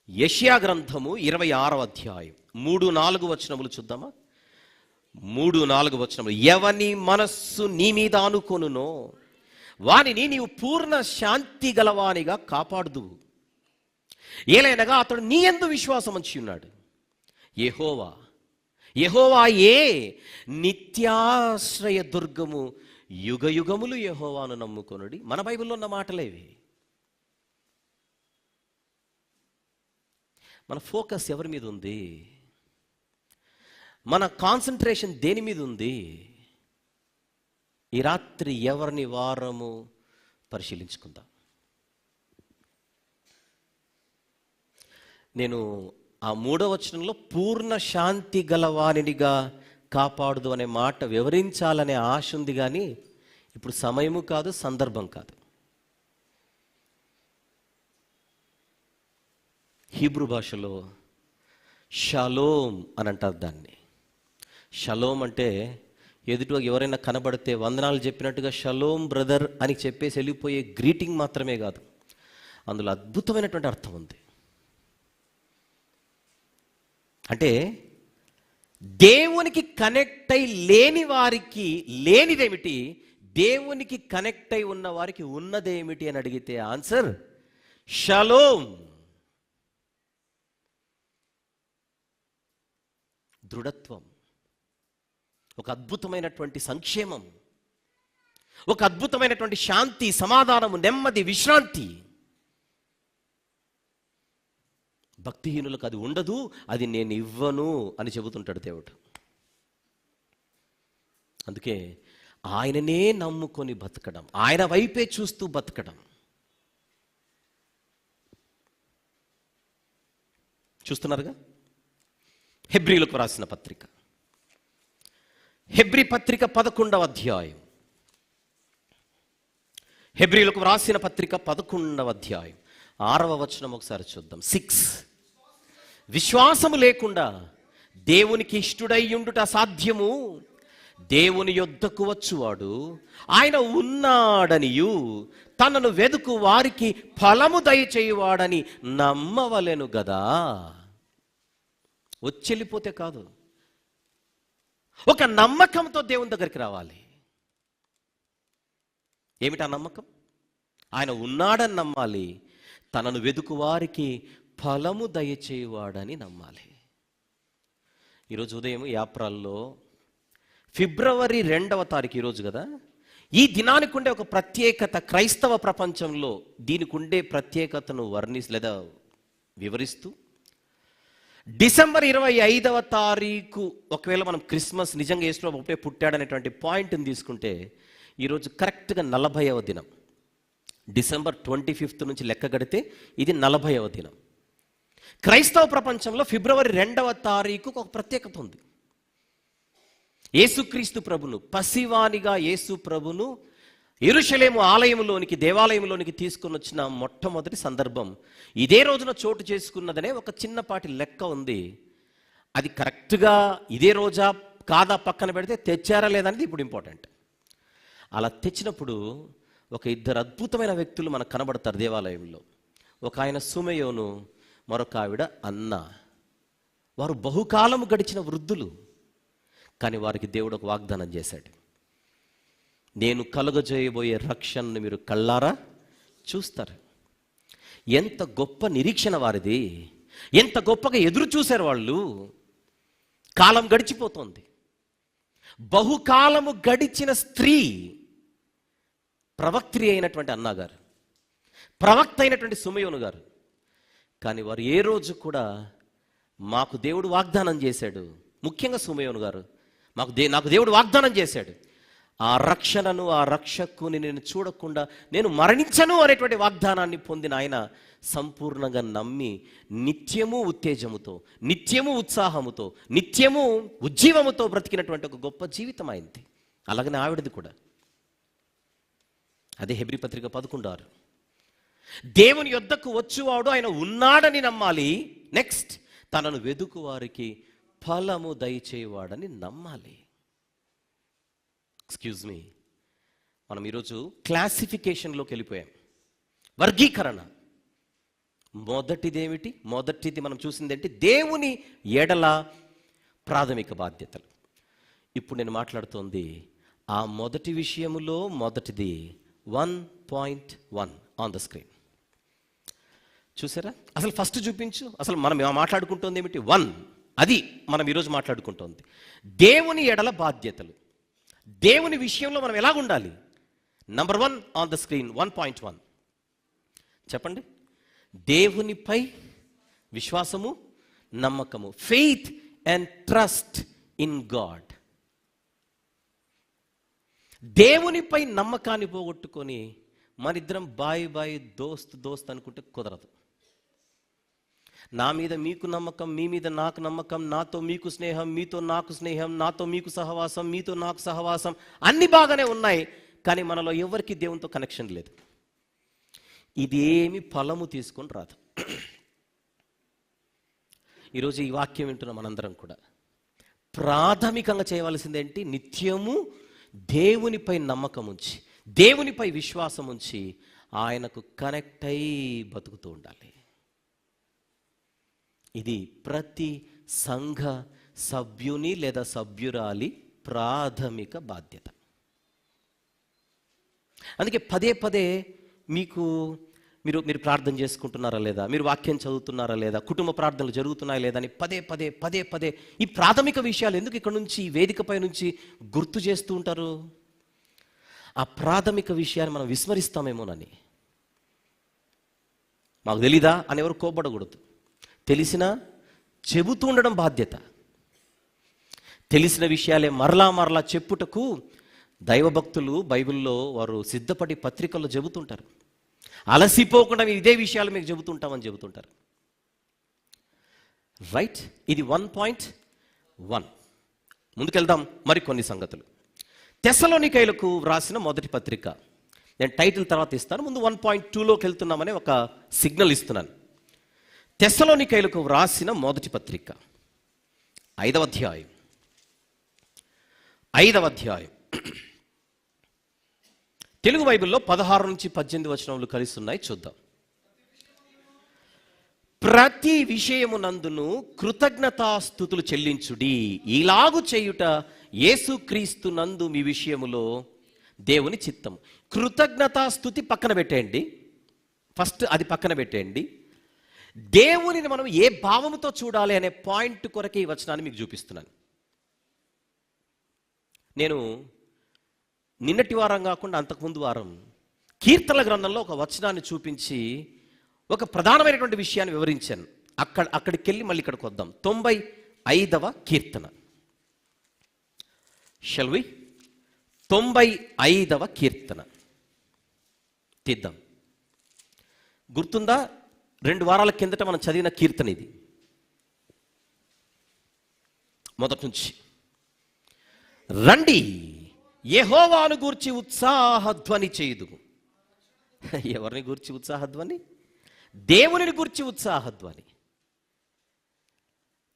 యెషయా గ్రంథము 26వ అధ్యాయం 3-4 వచనములు చూద్దామా? 3-4 వచనములు. ఎవని మనస్సు నీ మీద ఆనుకొనునో వానిని నీవు పూర్ణ శాంతి గలవానిగా కాపాడుదువు, ఏలైనగా అతడు నీ యందు విశ్వాసం ఉంచి ఉన్నాడు. యెహోవాయే నిత్యాశ్రయ దుర్గము, యుగయుగములు యెహోవాను నమ్ముకొనుడి. మన బైబిల్లో ఉన్న మాటలేవి. మన ఫోకస్ ఎవరి మీద ఉంది? మన కాన్సన్ట్రేషన్ దేని మీద ఉంది? ఈ రాత్రి ఎవరిని వారము పరిశీలించుకుందాం. నేను ఆ 3వ వచనంలో పూర్ణ శాంతి గలవానిగా కాపాడుదు అనే మాట వివరించాలనే ఆశ ఉంది, కానీ ఇప్పుడు సమయము కాదు, సందర్భం కాదు. హీబ్రూ భాషలో షలోమ్ అని అంటారు దాన్ని. షలోమ్ అంటే ఎదుట ఎవరైనా కనబడితే వందనాలు చెప్పినట్టుగా షలోమ్ బ్రదర్ అని చెప్పేసి వెళ్ళిపోయే గ్రీటింగ్ మాత్రమే కాదు, అందులో అద్భుతమైనటువంటి అర్థం ఉంది. అంటే దేవునికి కనెక్ట్ అయి లేని వారికి లేనిదేమిటి, దేవునికి కనెక్ట్ అయి ఉన్న వారికి ఉన్నదేమిటి అని అడిగితే ఆన్సర్ షలోమ్. దృఢత్వం, ఒక అద్భుతమైనటువంటి సంక్షేమం, ఒక అద్భుతమైనటువంటి శాంతి, సమాధానము, నెమ్మది, విశ్రాంతి. భక్తిహీనులకు అది ఉండదు, అది నేను ఇవ్వను అని చెబుతుంటాడు దేవుడు. అందుకే ఆయననే నమ్ముకొని బతకడం, ఆయన వైపే చూస్తూ బతకడం. చూస్తున్నారుగా హెబ్రీలకు రాసిన పత్రిక, హెబ్రీ పత్రిక 11వ అధ్యాయం. హెబ్రీలకు రాసిన పత్రిక 11వ అధ్యాయం 6వ వచనం ఒకసారి చూద్దాం. 6. విశ్వాసము లేకుండా దేవునికి ఇష్టుడై ఉండుట అసాధ్యము, దేవుని యొద్దకు వచ్చువాడు ఆయన ఉన్నాడనియు తనను వెదుకు వారికి ఫలము దయచేయువాడని నమ్మవలెను గదా. వచ్చెళ్ళిపోతే కాదు, ఒక నమ్మకంతో దేవుని దగ్గరికి రావాలి. ఏమిటా నమ్మకం? ఆయన ఉన్నాడని నమ్మాలి, తనను వెదుకు వారికి ఫలము దయచేవాడని నమ్మాలి. ఈరోజు ఉదయం యాప్రాల్లో ఫిబ్రవరి 2వ తారీఖు ఈరోజు కదా, ఈ దినానికి ఉండే ఒక ప్రత్యేకత, క్రైస్తవ ప్రపంచంలో దీనికి ఉండే ప్రత్యేకతను లేదా వివరిస్తూ, డిసెంబర్ 25వ తారీఖు ఒకవేళ మనం క్రిస్మస్ నిజంగా యేసుప్రభు అప్పుడే పుట్టాడనేటువంటి పాయింట్ని తీసుకుంటే ఈరోజు కరెక్ట్గా 40వ దినం. డిసెంబర్ 25 నుంచి లెక్క గడితే ఇది 40వ దినం. క్రైస్తవ ప్రపంచంలో ఫిబ్రవరి 2వ తారీఖు ఒక ప్రత్యేకత ఉంది. యేసుక్రీస్తు ప్రభును, పసివానిగా యేసు ప్రభును యెరూషలేము ఆలయంలోనికి, దేవాలయంలోనికి తీసుకుని వచ్చిన మొట్టమొదటి సందర్భం ఇదే రోజున చోటు చేసుకున్నదనే ఒక చిన్నపాటి లెక్క ఉంది. అది కరెక్ట్గా ఇదే రోజా కాదా పక్కన పెడితే తెచ్చారా లేదనేది ఇప్పుడు ఇంపార్టెంట్. అలా తెచ్చినప్పుడు ఒక ఇద్దరు అద్భుతమైన వ్యక్తులు మనకు కనబడతారు దేవాలయంలో. ఒక ఆయన సుమయోను, మరొక ఆవిడ అన్న. వారు బహుకాలము గడిచిన వృద్ధులు, కానీ వారికి దేవుడు ఒక వాగ్దానం చేశాడు. నేను కలుగజేయబోయే రక్షణను మీరు కళ్ళారా చూస్తారు. ఎంత గొప్ప నిరీక్షణ వారిది, ఎంత గొప్పగా ఎదురు చూశారు వాళ్ళు. కాలం గడిచిపోతుంది. బహుకాలము గడిచిన స్త్రీ ప్రవక్త్రి అయినటువంటి అన్నగారు, ప్రవక్త అయినటువంటి సుమయోను గారు. కానీ వారు ఏ రోజు కూడా మాకు దేవుడు వాగ్దానం చేశాడు, ముఖ్యంగా సుమయోను గారు, నాకు దేవుడు వాగ్దానం చేశాడు, ఆ రక్షణను, ఆ రక్షకుని నేను చూడకుండా నేను మరణించను అనేటువంటి వాగ్దానాన్ని పొందిన ఆయన సంపూర్ణంగా నమ్మి నిత్యము ఉత్తేజముతో, నిత్యము ఉత్సాహముతో, నిత్యము ఉజ్జీవముతో బ్రతికినటువంటి ఒక గొప్ప జీవితం అయింది. అలాగనే ఆవిడది కూడా. అదే హెబ్రీ పత్రిక 11:6. దేవుని యొద్దకు వచ్చువాడు ఆయన ఉన్నాడని నమ్మాలి. నెక్స్ట్, తనను వెదుకు వారికి ఫలము దయచేవాడని నమ్మాలి. ఎక్స్క్యూజ్ మీ, మనం ఈరోజు క్లాసిఫికేషన్లోకి వెళ్ళిపోయాం. వర్గీకరణ. మొదటిది మనం చూసింది ఏంటి? దేవుని ఎడల ప్రాథమిక బాధ్యతలు. ఇప్పుడు నేను మాట్లాడుతోంది ఆ మొదటి విషయములో మొదటిది 1.1 ఆన్ ద స్క్రీన్. చూసారా? అసలు ఫస్ట్ చూపించు. అసలు మనం మాట్లాడుకుంటోంది ఏమిటి? 1. అది మనం ఈరోజు మాట్లాడుకుంటోంది. దేవుని ఎడల బాధ్యతలు. దేవుని విషయంలో మనం ఎలా ఉండాలి? Number 1 on the screen. 1.1 చెప్పండి. దేవునిపై విశ్వాసము, నమ్మకము. Faith and trust in God. దేవునిపై నమ్మకాన్ని పోగొట్టుకొని మనిద్దరం బాయ్ దోస్త్ అనుకుంటే కుదరదు. నా మీద మీకు నమ్మకం, మీ మీద నాకు నమ్మకం, నాతో మీకు స్నేహం, మీతో నాకు స్నేహం, నాతో మీకు సహవాసం, మీతో నాకు సహవాసం, అన్ని బాగానే ఉన్నాయి. కానీ మనలో ఎవరికి దేవునితో కనెక్షన్ లేదు. ఇది ఏమి ఫలము తీసుకొని రాదు. ఈరోజు ఈ వాక్యం వింటున్న మనందరం కూడా ప్రాథమికంగా చేయవలసిందేంటి? నిత్యము దేవునిపై నమ్మకం ఉంచి, దేవునిపై విశ్వాసం ఉంచి ఆయనకు కనెక్ట్ అయి బతుకుతూ ఉండాలి. ఇది ప్రతి సంఘ సభ్యుని లేదా సభ్యురాలి ప్రాథమిక బాధ్యత. అందుకే పదే మీరు ప్రార్థన చేసుకుంటున్నారా లేదా, మీరు వాక్యం చదువుతున్నారా లేదా, కుటుంబ ప్రార్థనలు జరుగుతున్నాయా లేదా అని పదే ఈ ప్రాథమిక విషయాలు ఎందుకు ఇక్కడ నుంచి, ఈ వేదికపై నుంచి గుర్తు చేస్తూ ఉంటారు? ఆ ప్రాథమిక విషయాన్ని మనం విస్మరిస్తామేమోనని. మాకు తెలీదా అని ఎవరు కోపడకూడదు. తెలిసినా చెబుతూ ఉండడం బాధ్యత. తెలిసిన విషయాలే మరలా చెప్పుటకు దైవభక్తులు బైబిల్లో వారు సిద్ధపడి పత్రికల్లో చెబుతుంటారు. అలసిపోకుండా మేము ఇదే విషయాలు మీకు చెబుతుంటామని చెబుతుంటారు. రైట్? ఇది 1.1. ముందుకెళ్దాం మరికొన్ని సంగతులు. తెస్సలోనికైలకు వ్రాసిన మొదటి పత్రిక. నేను టైటిల్ తర్వాత ఇస్తాను, ముందు 1.2లోకి వెళ్తున్నామని ఒక సిగ్నల్ ఇస్తున్నాను. తెస్సలోనికైలకు వ్రాసిన మొదటి పత్రిక 5వ అధ్యాయం. తెలుగు బైబిల్లో 16 నుంచి 18 వచనములు కలిసి ఉన్నాయి. చూద్దాం. ప్రతి విషయమునందును కృతజ్ఞతాస్తుతులు చెల్లించుడి, ఇలాగు చేయుట యేసుక్రీస్తు నందు మీ విషయములో దేవుని చిత్తము. కృతజ్ఞతాస్తుతి పక్కన పెట్టేయండి, ఫస్ట్ అది పక్కన పెట్టేయండి. దేవునిని మనం ఏ భావముతో చూడాలి అనే పాయింట్ కొరకే ఈ వచనాన్ని మీకు చూపిస్తున్నాను. నేను నిన్నటి వారం కాకుండా అంతకుముందు వారం కీర్తనల గ్రంథంలో ఒక వచనాన్ని చూపించి ఒక ప్రధానమైనటువంటి విషయాన్ని వివరించాను. అక్కడికి వెళ్ళి మళ్ళీ ఇక్కడికి వద్దాం. 95వ కీర్తన. షల్ వి 95వ కీర్తన తీద్దాం. గుర్తుందా? 2 వారాల కిందట మనం చదివిన కీర్తన ఇది. మొదటి నుంచి రండి యెహోవాను గూర్చి ఉత్సాహధ్వని చేయుదుము. ఎవరిని గూర్చి ఉత్సాహధ్వని? దేవునిని గూర్చి ఉత్సాహధ్వని.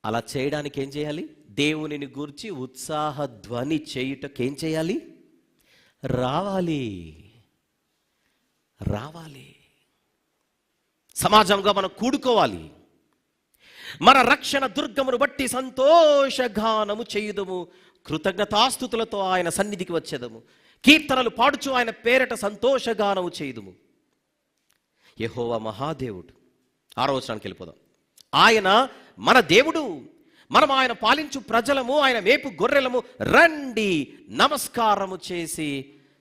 అలా చేయడానికి ఏం చేయాలి? దేవునిని గూర్చి ఉత్సాహధ్వని చేయుటకు ఏం చేయాలి? రావాలి. సమాజంగా మనం కూడుకోవాలి. మన రక్షణ దుర్గమును బట్టి సంతోషగానము చేయుదుము. కృతజ్ఞతాస్తుతులతో ఆయన సన్నిధికి వచ్చేదము. కీర్తనలు పాడుచు ఆయన పేరట సంతోషగానము చేయుదుము. యెహోవా మహాదేవుడు. 6వ వచనానికి వెళ్ళిపోదాం. ఆయన మన దేవుడు, మనం ఆయన పాలించు ప్రజలము, ఆయన మేపు గొర్రెలము. రండి నమస్కారము చేసి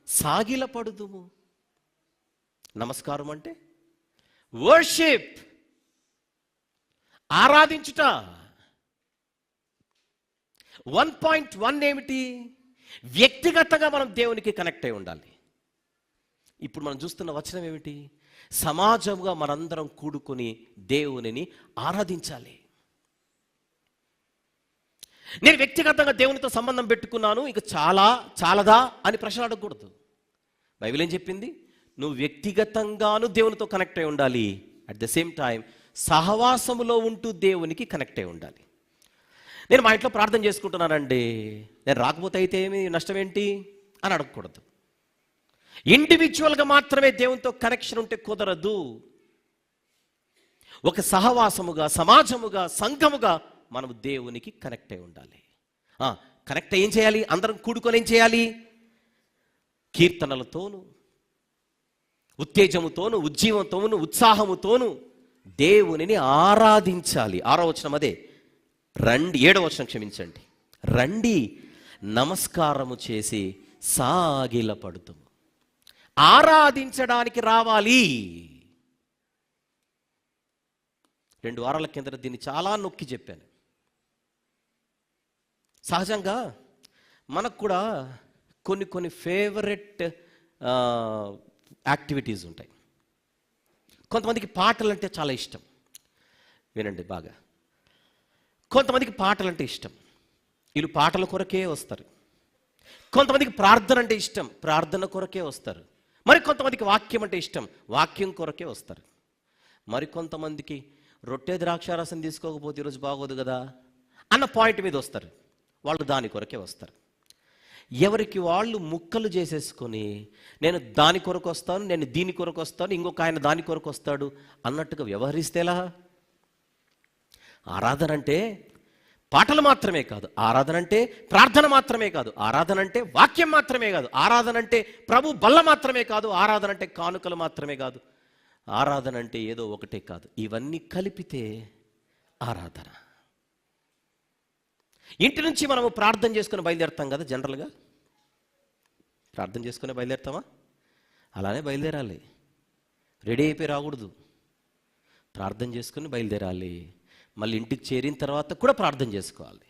సాగిలపడుదుము. నమస్కారం అంటే వర్షిప్, ఆరాధించుట. 1.1 ఏమిటి? వ్యక్తిగతంగా మనం దేవునికి కనెక్ట్ అయి ఉండాలి. ఇప్పుడు మనం చూస్తున్న వచనం ఏమిటి? సమాజంగా మనందరం కూడుకొని దేవునిని ఆరాధించాలి. నేను వ్యక్తిగతంగా దేవునితో సంబంధం పెట్టుకున్నాను, ఇక చాలదా అని ప్రశ్న అడగకూడదు. బైబిల్ ఏం చెప్పింది? నువ్వు వ్యక్తిగతంగాను దేవునితో కనెక్ట్ అయి ఉండాలి, అట్ ద సేమ్ టైం సహవాసములో ఉంటూ దేవునికి కనెక్ట్ అయి ఉండాలి. నేను మా ఇంట్లో ప్రార్థన చేసుకుంటున్నానండి, నేను రాకపోతే అయితే ఏమి నష్టం ఏంటి అని అడగకూడదు. ఇండివిజువల్గా మాత్రమే దేవునితో కనెక్షన్ ఉంటే కుదరదు. ఒక సహవాసముగా, సమాజముగా, సంఘముగా మనము దేవునికి కనెక్ట్ అయి ఉండాలి. కనెక్ట్ ఏం చేయాలి? అందరం కూడుకొని ఏం చేయాలి? కీర్తనలతోను, ఉత్తేజముతోను, ఉజ్జీవంతోను, ఉత్సాహముతోను దేవునిని ఆరాధించాలి. 6వ వచనం అదే. రండి, 7వ వచనం క్షమించండి. రండి నమస్కారము చేసి సాగిలపడుతుము. ఆరాధించడానికి రావాలి. 2 వారాల కింద దీన్ని చాలా నొక్కి చెప్పాను. సహజంగా మనకు కూడా కొన్ని ఫేవరెట్ యాక్టివిటీస్ ఉంటాయి. కొంతమందికి పాటలు అంటే చాలా ఇష్టం. వినండి బాగా. కొంతమందికి పాటలు అంటే ఇష్టం, వీళ్ళు పాటల కొరకే వస్తారు. కొంతమందికి ప్రార్థన అంటే ఇష్టం, ప్రార్థన కొరకే వస్తారు. మరి కొంతమందికి వాక్యం అంటే ఇష్టం, వాక్యం కొరకే వస్తారు. మరి కొంతమందికి రొట్టె ద్రాక్షారసం తీసుకోకపోతే ఈరోజు బాగోదు కదా అన్న పాయింట్ మీద వస్తారు. వాళ్ళు దాని కొరకే వస్తారు. ఎవరికి వాళ్ళు ముక్కలు చేసేసుకొని, నేను దాని కొరకు వస్తాను, నేను దీని కొరకు వస్తాను, ఇంకొక ఆయన దాని కొరకు వస్తాడు అన్నట్టుగా వ్యవహరిస్తేలా? ఆరాధన అంటే పాటలు మాత్రమే కాదు, ఆరాధన అంటే ప్రార్థన మాత్రమే కాదు, ఆరాధన అంటే వాక్యం మాత్రమే కాదు, ఆరాధన అంటే ప్రభు బల్ల మాత్రమే కాదు, ఆరాధన అంటే కానుకలు మాత్రమే కాదు, ఆరాధన అంటే ఏదో ఒకటే కాదు. ఇవన్నీ కలిపితే ఆరాధన. ఇంటి నుంచి మనము ప్రార్థన చేసుకుని బయలుదేరుతాం కదా. జనరల్గా ప్రార్థన చేసుకుని బయలుదేరుతామా? అలానే బయలుదేరాలి. రెడీ అయిపోయి రాకూడదు. ప్రార్థన చేసుకుని బయలుదేరాలి. మళ్ళీ ఇంటికి చేరిన తర్వాత కూడా ప్రార్థన చేసుకోవాలి.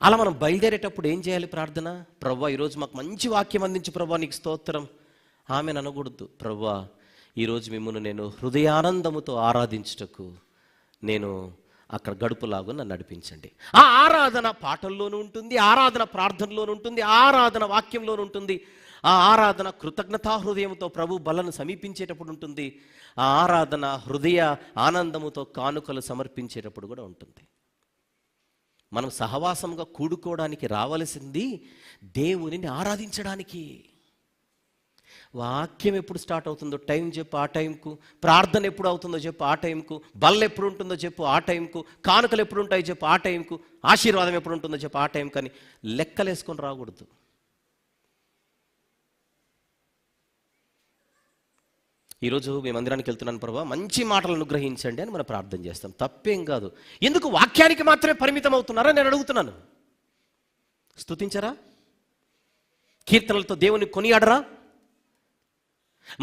అలా మనం బయలుదేరేటప్పుడు ఏం చేయాలి? ప్రార్థన. ప్రభువా ఈరోజు మాకు మంచి వాక్యం అందించు ప్రభువా, నీకు స్తోత్రం. ఆమెను అనకూడదు. ప్రభువా ఈరోజు మిమ్మల్ని నేను హృదయానందముతో ఆరాధించుటకు నేను అక్కడ గడుపులాగా నన్ను నడిపించండి. ఆ ఆరాధన పాటల్లోనూ ఉంటుంది, ఆరాధన ప్రార్థనలోనూ ఉంటుంది, ఆరాధన వాక్యంలోనూ ఉంటుంది, ఆ ఆరాధన కృతజ్ఞతా హృదయంతో ప్రభు బలను సమీపించేటప్పుడు ఉంటుంది, ఆ ఆరాధన హృదయ ఆనందముతో కానుకలు సమర్పించేటప్పుడు కూడా ఉంటుంది. మనం సహవాసంగా కూడుకోవడానికి రావలసింది దేవునిని ఆరాధించడానికి. వాక్యం ఎప్పుడు స్టార్ట్ అవుతుందో టైం చెప్పు, ఆ టైంకు. ప్రార్థన ఎప్పుడు అవుతుందో చెప్పు, ఆ టైంకు. బల్ల ఎప్పుడు ఉంటుందో చెప్పు, ఆ టైంకు. కానుకలు ఎప్పుడు ఉంటాయో చెప్పు, ఆ టైంకు. ఆశీర్వాదం ఎప్పుడు ఉంటుందో చెప్పు, ఆ టైం. కానీ లెక్కలేసుకొని రాకూడదు. ఈరోజు మీ మందిరానికి వెళ్తున్నాను ప్రభా, మంచి మాటలు అనుగ్రహించండి అని మనం ప్రార్థన చేస్తాం, తప్పేం కాదు. ఎందుకు వాక్యానికి మాత్రమే పరిమితం అవుతున్నారా నేను అడుగుతున్నాను. స్తుతించరా? కీర్తనలతో దేవుని కొనియాడరా?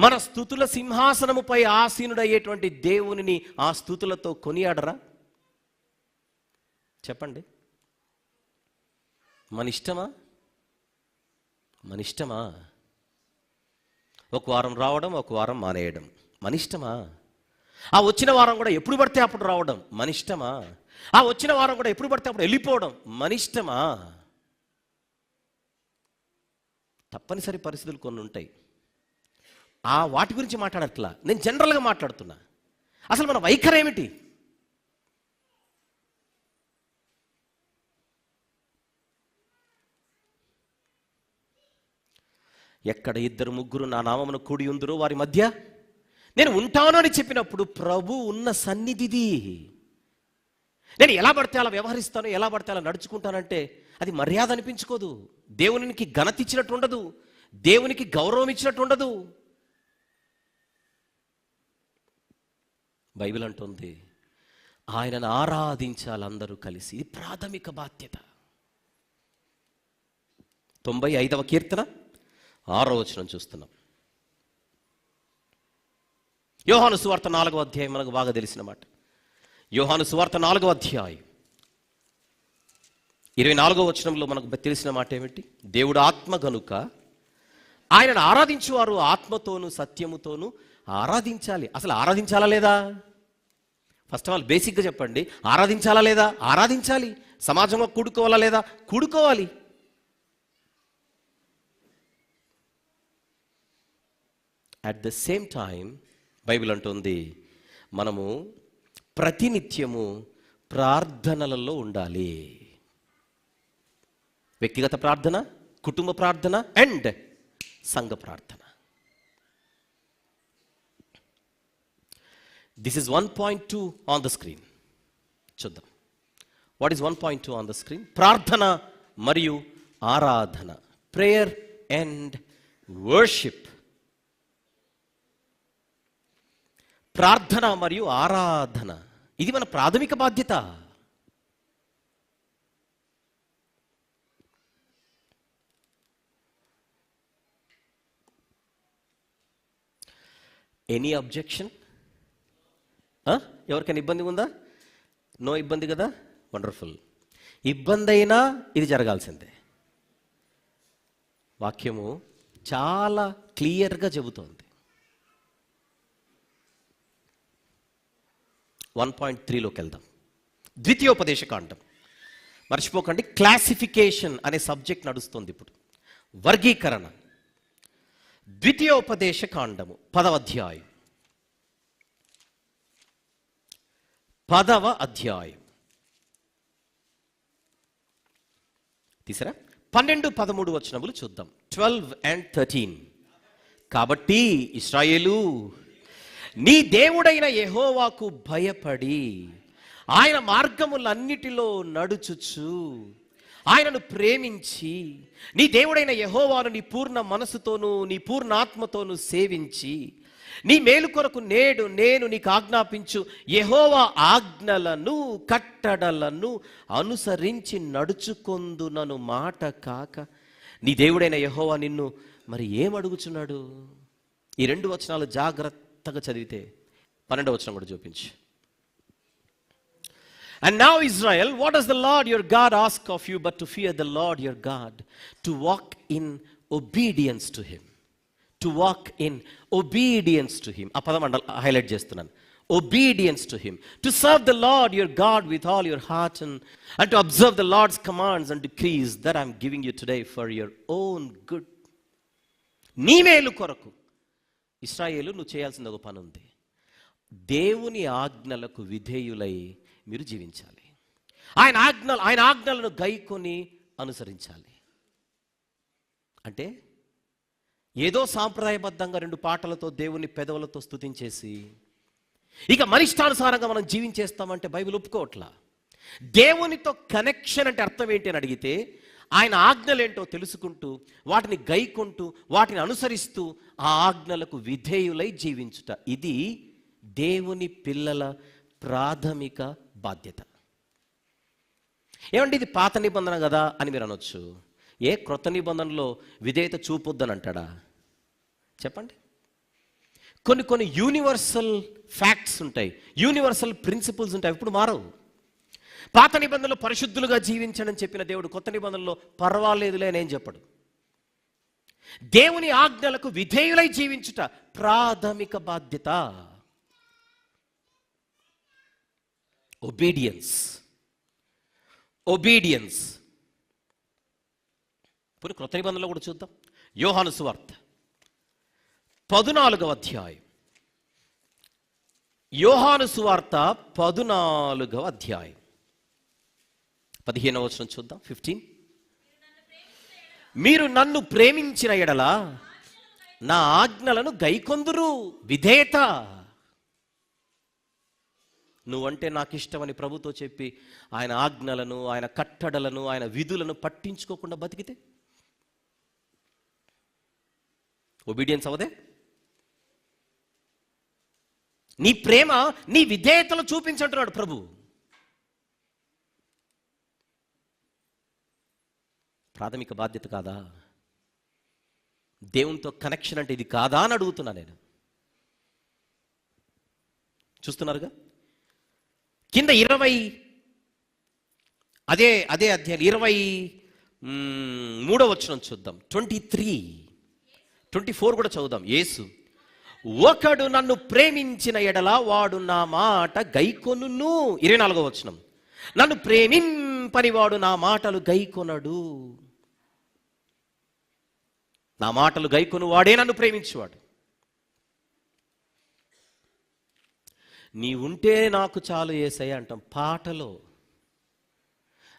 మన స్తుతుల సింహాసనముపై ఆసీనుడయ్యేటువంటి దేవునిని ఆ స్తుతులతో కొనియాడరా? చెప్పండి. మన ఇష్టమా? మన ఇష్టమా? ఒక వారం రావడం, ఒక వారం మానేయడం మన ఇష్టమా? ఆ వచ్చిన వారం కూడా ఎప్పుడు పడితే అప్పుడు రావడం మన ఇష్టమా? ఆ వచ్చిన వారం కూడా ఎప్పుడు పడితే అప్పుడు వెళ్ళిపోవడం మన ఇష్టమా? తప్పనిసరి పరిస్థితులు కొన్ని ఉంటాయి. ఆ వాటి గురించి మాట్లాడట్లా, నేను జనరల్గా మాట్లాడుతున్నా. అసలు మన వైఖరి ఏమిటి? ఎక్కడ ఇద్దరు ముగ్గురు నా నామమున కూడి ఉందురో వారి మధ్య నేను ఉంటాను అని చెప్పినప్పుడు ప్రభు ఉన్న సన్నిధిది. నేను ఎలా పడితే అలా వ్యవహరిస్తాను, ఎలా పడితే అలా నడుచుకుంటానంటే అది మర్యాద అనిపించుకోదు, దేవునికి ఘనత ఇచ్చినట్టు ఉండదు, దేవునికి గౌరవం ఇచ్చినట్టు ఉండదు. బైబిల్ అంటుంది ఆయనను ఆరాధించాలి అందరూ కలిసి. ఇది ప్రాథమిక బాధ్యత. 95వ కీర్తన 6వ వచనం చూస్తున్నాం. యోహాను సువార్త 4వ అధ్యాయం మనకు బాగా తెలిసిన మాట. యోహాను సువార్త 4వ అధ్యాయం 24వ వచనంలో మనకు తెలిసిన మాట ఏమిటి? దేవుడు ఆత్మ గనుక ఆయనను ఆరాధించువారు ఆత్మతోనూ సత్యముతోనూ ఆరాధించాలి. అసలు ఆరాధించాలా లేదా? ఫస్ట్ ఆఫ్ ఆల్ బేసిక్గా చెప్పండి, ఆరాధించాలా లేదా? ఆరాధించాలి. సమాజంలో కూడుకోవాలా లేదా? కూడుకోవాలి. At the same time Bible అంటుంది మనము ప్రతినిత్యము ప్రార్థనలలో ఉండాలి. వ్యక్తిగత ప్రార్థన, కుటుంబ ప్రార్థన అండ్ సంఘ ప్రార్థన. This is 1.2 on the screen. చూద్దాం. What is 1.2 on the screen? ప్రార్థన మరియు ఆరాధన, ప్రేయర్ అండ్ వర్షిప్. ప్రార్థన మరియు ఆరాధన ఇది మన ప్రాథమిక బాధ్యత. Any objection? ఎవరికైనా ఇబ్బంది ఉందా? నో ఇబ్బంది కదా? వండర్ఫుల్. ఇబ్బంది అయినా ఇది జరగాల్సిందే. వాక్యము చాలా క్లియర్గా చెబుతోంది. 1.3లోకి వెళ్దాం. ద్వితీయోపదేశకాండం. మర్చిపోకండి, క్లాసిఫికేషన్ అనే సబ్జెక్ట్ నడుస్తుంది ఇప్పుడు, వర్గీకరణ. ద్వితీయోపదేశకాండము 10వ అధ్యాయం. 10వ అధ్యాయం తీసరా 12, 13 వచనములు చూద్దాం. 12 and 13. కాబట్టి ఇశ్రాయేలు నీ దేవుడైన యెహోవాకు భయపడి ఆయన మార్గములన్నిటిలో నడుచుచు ఆయనను ప్రేమించి నీ దేవుడైన యెహోవాను నీ పూర్ణ మనసుతోనూ నీ పూర్ణ ఆత్మతోనూ సేవించి నీ మేలు కొరకు నేడు నేను నీకు ఆజ్ఞాపించు యెహోవా ఆజ్ఞలను కట్టడలను అనుసరించి నడుచుకొందునను మాట కాక నీ దేవుడైన యెహోవా నిన్ను మరి ఏమడుగుచున్నాడు? ఈ 2 వచనాలు జాగ్రత్తగా చదివితే 12వ వచనం కూడా చూపించు. And now Israel, what does the Lord your God ask of you but to fear the Lord your God, to walk in obedience to him. To walk in obedience to him. ఆ పదం highlight చేస్తున్నాను. Obedience to him. To serve the Lord your God with all your heart and to observe the Lord's commands and decrees that I'm giving you today for your own good. నీ మేలు కొరకు ఇశ్రాయేలు నువ్వు చేయాల్సిన ఒక పని ఉంది. దేవుని ఆజ్ఞలకు విధేయులై మీరు జీవించాలి. ఆయన ఆజ్ఞలను గైకొని అనుసరించాలి. అంటే ఏదో సాంప్రదాయబద్ధంగా 2 పాటలతో దేవుని పెదవులతో స్తుతించేసి ఇక మనిష్టానుసారంగా మనం జీవించేస్తామంటే బైబిల్ ఒప్పుకోవట్లా. దేవునితో కనెక్షన్ అంటే అర్థం ఏంటి అని అడిగితే ఆయన ఆజ్ఞలేంటో తెలుసుకుంటూ వాటిని గైకొంటూ వాటిని అనుసరిస్తూ ఆ ఆజ్ఞలకు విధేయులై జీవించుట, ఇది దేవుని పిల్లల ప్రాథమిక బాధ్యత. ఏమంటే ఇది పాత నిబంధన కదా అని మీరు అనొచ్చు. క్రొత్త నిబంధనలో విధేయత చూపొద్దని అంటాడా? చెప్పండి. కొన్ని యూనివర్సల్ ఫ్యాక్ట్స్ ఉంటాయి, యూనివర్సల్ ప్రిన్సిపల్స్ ఉంటాయి, ఇప్పుడు మారవు. పాత నిబంధనలో పరిశుద్ధులుగా జీవించడని చెప్పిన దేవుడు కొత్త నిబంధనలో పర్వాలేదులే అని ఏం చెప్పడు. దేవుని ఆజ్ఞలకు విధేయులై జీవించుట ప్రాథమిక బాధ్యత. ఒబీడియన్స్. ఇప్పుడు క్రొత్త నిబంధనలో కూడా చూద్దాం. యోహాను సువార్త 14వ అధ్యాయం. యోహాను సువార్త 14వ అధ్యాయం 15వ వచనం చూద్దాం. 15. మీరు నన్ను ప్రేమించిన ఎడల నా ఆజ్ఞలను గైకొందురు. విధేయత. నువ్వంటే నాకు ఇష్టమని ప్రభుతో చెప్పి ఆయన ఆజ్ఞలను, ఆయన కట్టడలను, ఆయన విధులను పట్టించుకోకుండా బతికితే ఒబీడియన్స్ అవదే. నీ ప్రేమ నీ విధేయతలు చూపించంటున్నాడు ప్రభు. ప్రాథమిక బాధ్యత కాదా? దేవునితో కనెక్షన్ అంటే ఇది కాదా అని అడుగుతున్నా నేను. చూస్తున్నారుగా కింద 20 అదే అధ్యాయం 23వ వచనం చూద్దాం. 24 కూడా చదువుదాం. యేసు, ఒకడు నన్ను ప్రేమించిన ఎడల వాడు నా మాట గైకొనును. 24వ వచనం, నన్ను ప్రేమింపని వాడు నా మాటలు గైకొనడు. నా మాటలు గైకొను వాడే నన్ను ప్రేమించేవాడు. నీ ఉంటే నాకు చాలు యేసయ్య అంటాం పాటలో,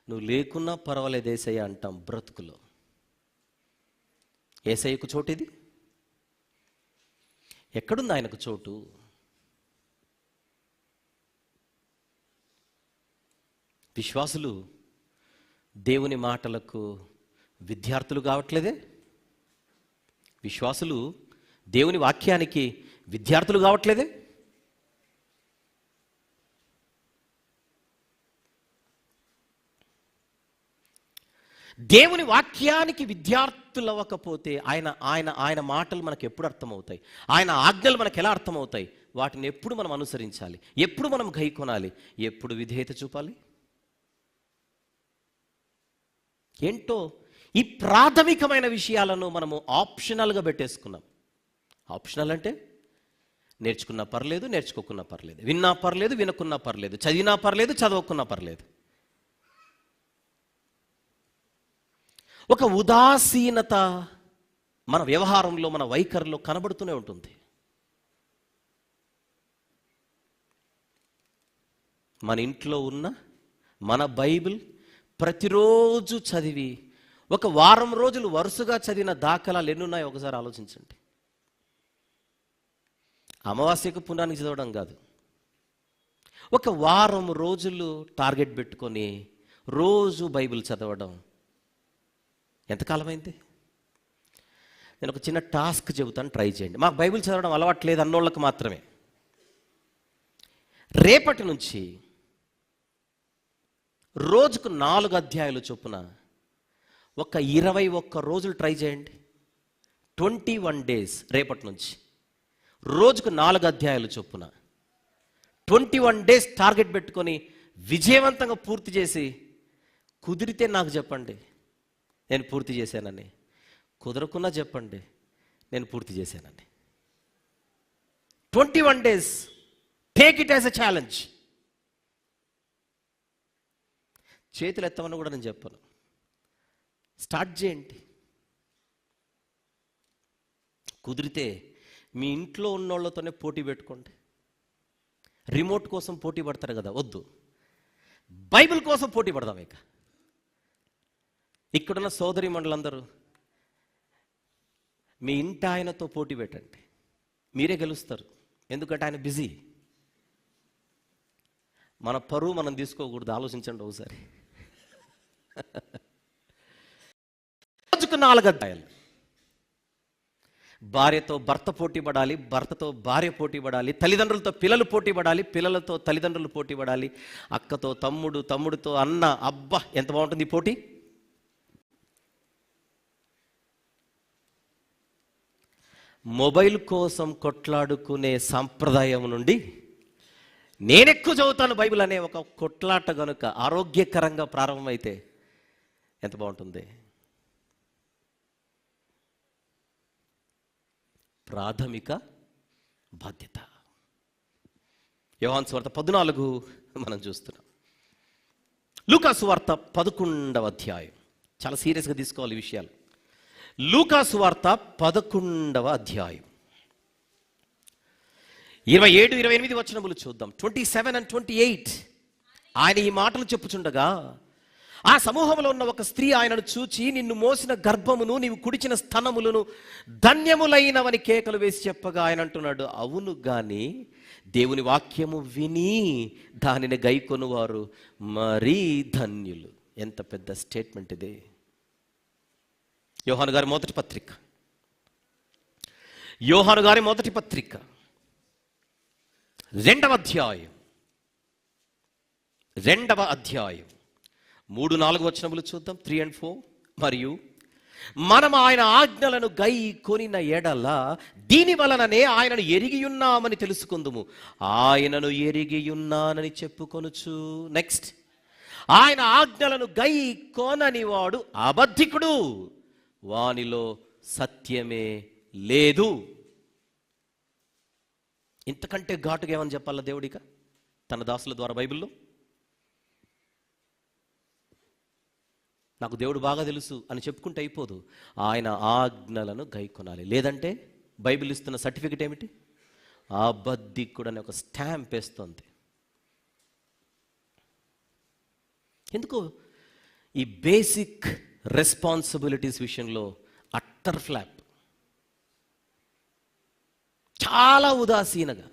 నువ్వు లేకున్నా పర్వాలేదు యేసయ్య అంటాం బ్రతుకులో. యేసయ్యకు చోటు ఇది? ఎక్కడుంది ఆయనకు చోటు? విశ్వాసులు దేవుని మాటలకు విద్యార్థులు కావట్లేదే? విశ్వాసులు దేవుని వాక్యానికి విద్యార్థులు కావట్లేదే? దేవుని వాక్యానికి విద్యార్థులు అవ్వకపోతే ఆయన ఆయన ఆయన మాటలు మనకు ఎప్పుడు అర్థమవుతాయి? ఆయన ఆజ్ఞలు మనకు ఎలా అర్థమవుతాయి? వాటిని ఎప్పుడు మనం అనుసరించాలి? ఎప్పుడు మనం గైకొనాలి? ఎప్పుడు విధేయత చూపాలి? ఏంటో ఈ ప్రాథమికమైన విషయాలను మనము ఆప్షనల్గా పెట్టేసుకున్నాం. ఆప్షనల్ అంటే నేర్చుకున్నా పర్లేదు, నేర్చుకోకున్నా పర్లేదు, విన్నా పర్లేదు, వినకున్నా పర్లేదు, చదివినా పర్లేదు, చదవకున్నా పర్లేదు. ఒక ఉదాసీనత మన వ్యవహారంలో, మన వైఖరిలో కనబడుతూనే ఉంటుంది. మన ఇంట్లో ఉన్న మన బైబిల్ ప్రతిరోజు చదివి ఒక వారం రోజులు వరుసగా చదివిన దాఖలాలు ఎన్నున్నాయో ఒకసారి ఆలోచించండి. అమావాస్యకు పుణ్యానికి చదవడం కాదు, ఒక వారం రోజులు టార్గెట్ పెట్టుకొని రోజు బైబిల్ చదవడం ఎంతకాలమైంది? నేను ఒక చిన్న టాస్క్ చెబుతాను, ట్రై చేయండి. మాకు బైబిల్ చదవడం అలవాట్లేదు అన్నోళ్ళకి మాత్రమే. రేపటి నుంచి రోజుకు 4 అధ్యాయాలు చొప్పున ఒక 21 రోజులు ట్రై చేయండి. 21 డేస్ రేపటి నుంచి రోజుకు 4 అధ్యాయాలు చొప్పున 21 డేస్ టార్గెట్ పెట్టుకొని విజయవంతంగా పూర్తి చేసి, కుదిరితే నాకు చెప్పండి నేను పూర్తి చేశానని, కుదరకున్నా చెప్పండి నేను పూర్తి చేశానని. 21 days, take it as a challenge. చేతులు ఎత్తమని కూడా నేను చెప్పను, స్టార్ట్ చేయండి. కుదిరితే మీ ఇంట్లో ఉన్నోళ్ళతోనే పోటీ పెట్టుకోండి. రిమోట్ కోసం పోటీ పడతారు కదా, వద్దు, బైబిల్ కోసం పోటీ పడదాం. ఇక్కడున్న సోదరి మండలందరూ మీ ఇంటి ఆయనతో పోటీ పెట్టండి, మీరే గెలుస్తారు. ఎందుకంటే ఆయన బిజీ. మన పరువు మనం తీసుకోకూడదు, ఆలోచించండి ఒకసారి. ఫస్ట్ 4 అధ్యాయాలు భార్యతో భర్త పోటీ పడాలి, భర్తతో భార్య పోటీ పడాలి, తల్లిదండ్రులతో పిల్లలు పోటీ పడాలి, పిల్లలతో తల్లిదండ్రులు పోటీ పడాలి, అక్కతో తమ్ముడు, తమ్ముడితో అన్న. అబ్బా ఎంత బాగుంటుంది ఈ పోటీ. మొబైల్ కోసం కొట్లాడుకునే సంప్రదాయం నుండి నేనెక్కువ చదువుతాను బైబిల్ అనే ఒక కొట్లాట గనుక ఆరోగ్యకరంగా ప్రారంభమైతే ఎంత బాగుంటుంది. ప్రాథమిక బాధ్యత. యోహాను సువార్త 14 మనం చూస్తున్నాం. లూకా సువార్త 11వ అధ్యాయం. చాలా సీరియస్గా తీసుకోవాలి ఈ విషయాలు. లూకా సువార్త 11వ అధ్యాయం 27, 28 వచనములు చూద్దాం. 27 and 28. ఆయన ఈ మాటలు చెప్పుచుండగా ఆ సమూహంలో ఉన్న ఒక స్త్రీ ఆయనను చూచి, నిన్ను మోసిన గర్భమును నీవు కుడిచిన స్తనములను ధన్యములైనవని కేకలు వేసి చెప్పగా ఆయన అంటున్నాడు, అవును గాని దేవుని వాక్యము విని దానిని గైకొనువారు మరీ ధన్యులు. ఎంత పెద్ద స్టేట్మెంట్ ఇది. యోహాను గారి మొదటి పత్రిక, యోహాను గారి మొదటి పత్రిక 2వ అధ్యాయం 3-4 వచనములు చూద్దాం. 3 and 4. మరియు మనం ఆయన ఆజ్ఞలను గై కొనిన ఎడల దీని వలననే ఆయనను ఎరిగియున్నామని తెలుసుకుందుము. ఆయనను ఎరిగియున్నానని చెప్పుకొనుచు. నెక్స్ట్, ఆయన ఆజ్ఞలను గై కొనని వాడు అబద్ధికుడు, వానిలో సత్యమే లేదు. ఇంతకంటే ఘాటుగా ఏమని చెప్పాలా దేవుడిక తన దాసుల ద్వారా బైబిల్లో? నాకు దేవుడు బాగా తెలుసు అని చెప్పుకుంటే అయిపోదు. ఆయన ఆజ్ఞలను గైకొనాలి. లేదంటే బైబిల్ ఇస్తున్న సర్టిఫికెట్ ఏమిటి? అబద్ధికుడు అనే ఒక స్టాంప్ వేస్తుంది. ఎందుకు ఈ బేసిక్ రెస్పాన్సిబిలిటీస్ విషయంలో అట్టర్ ఫ్లాప్, చాలా ఉదాసీనగా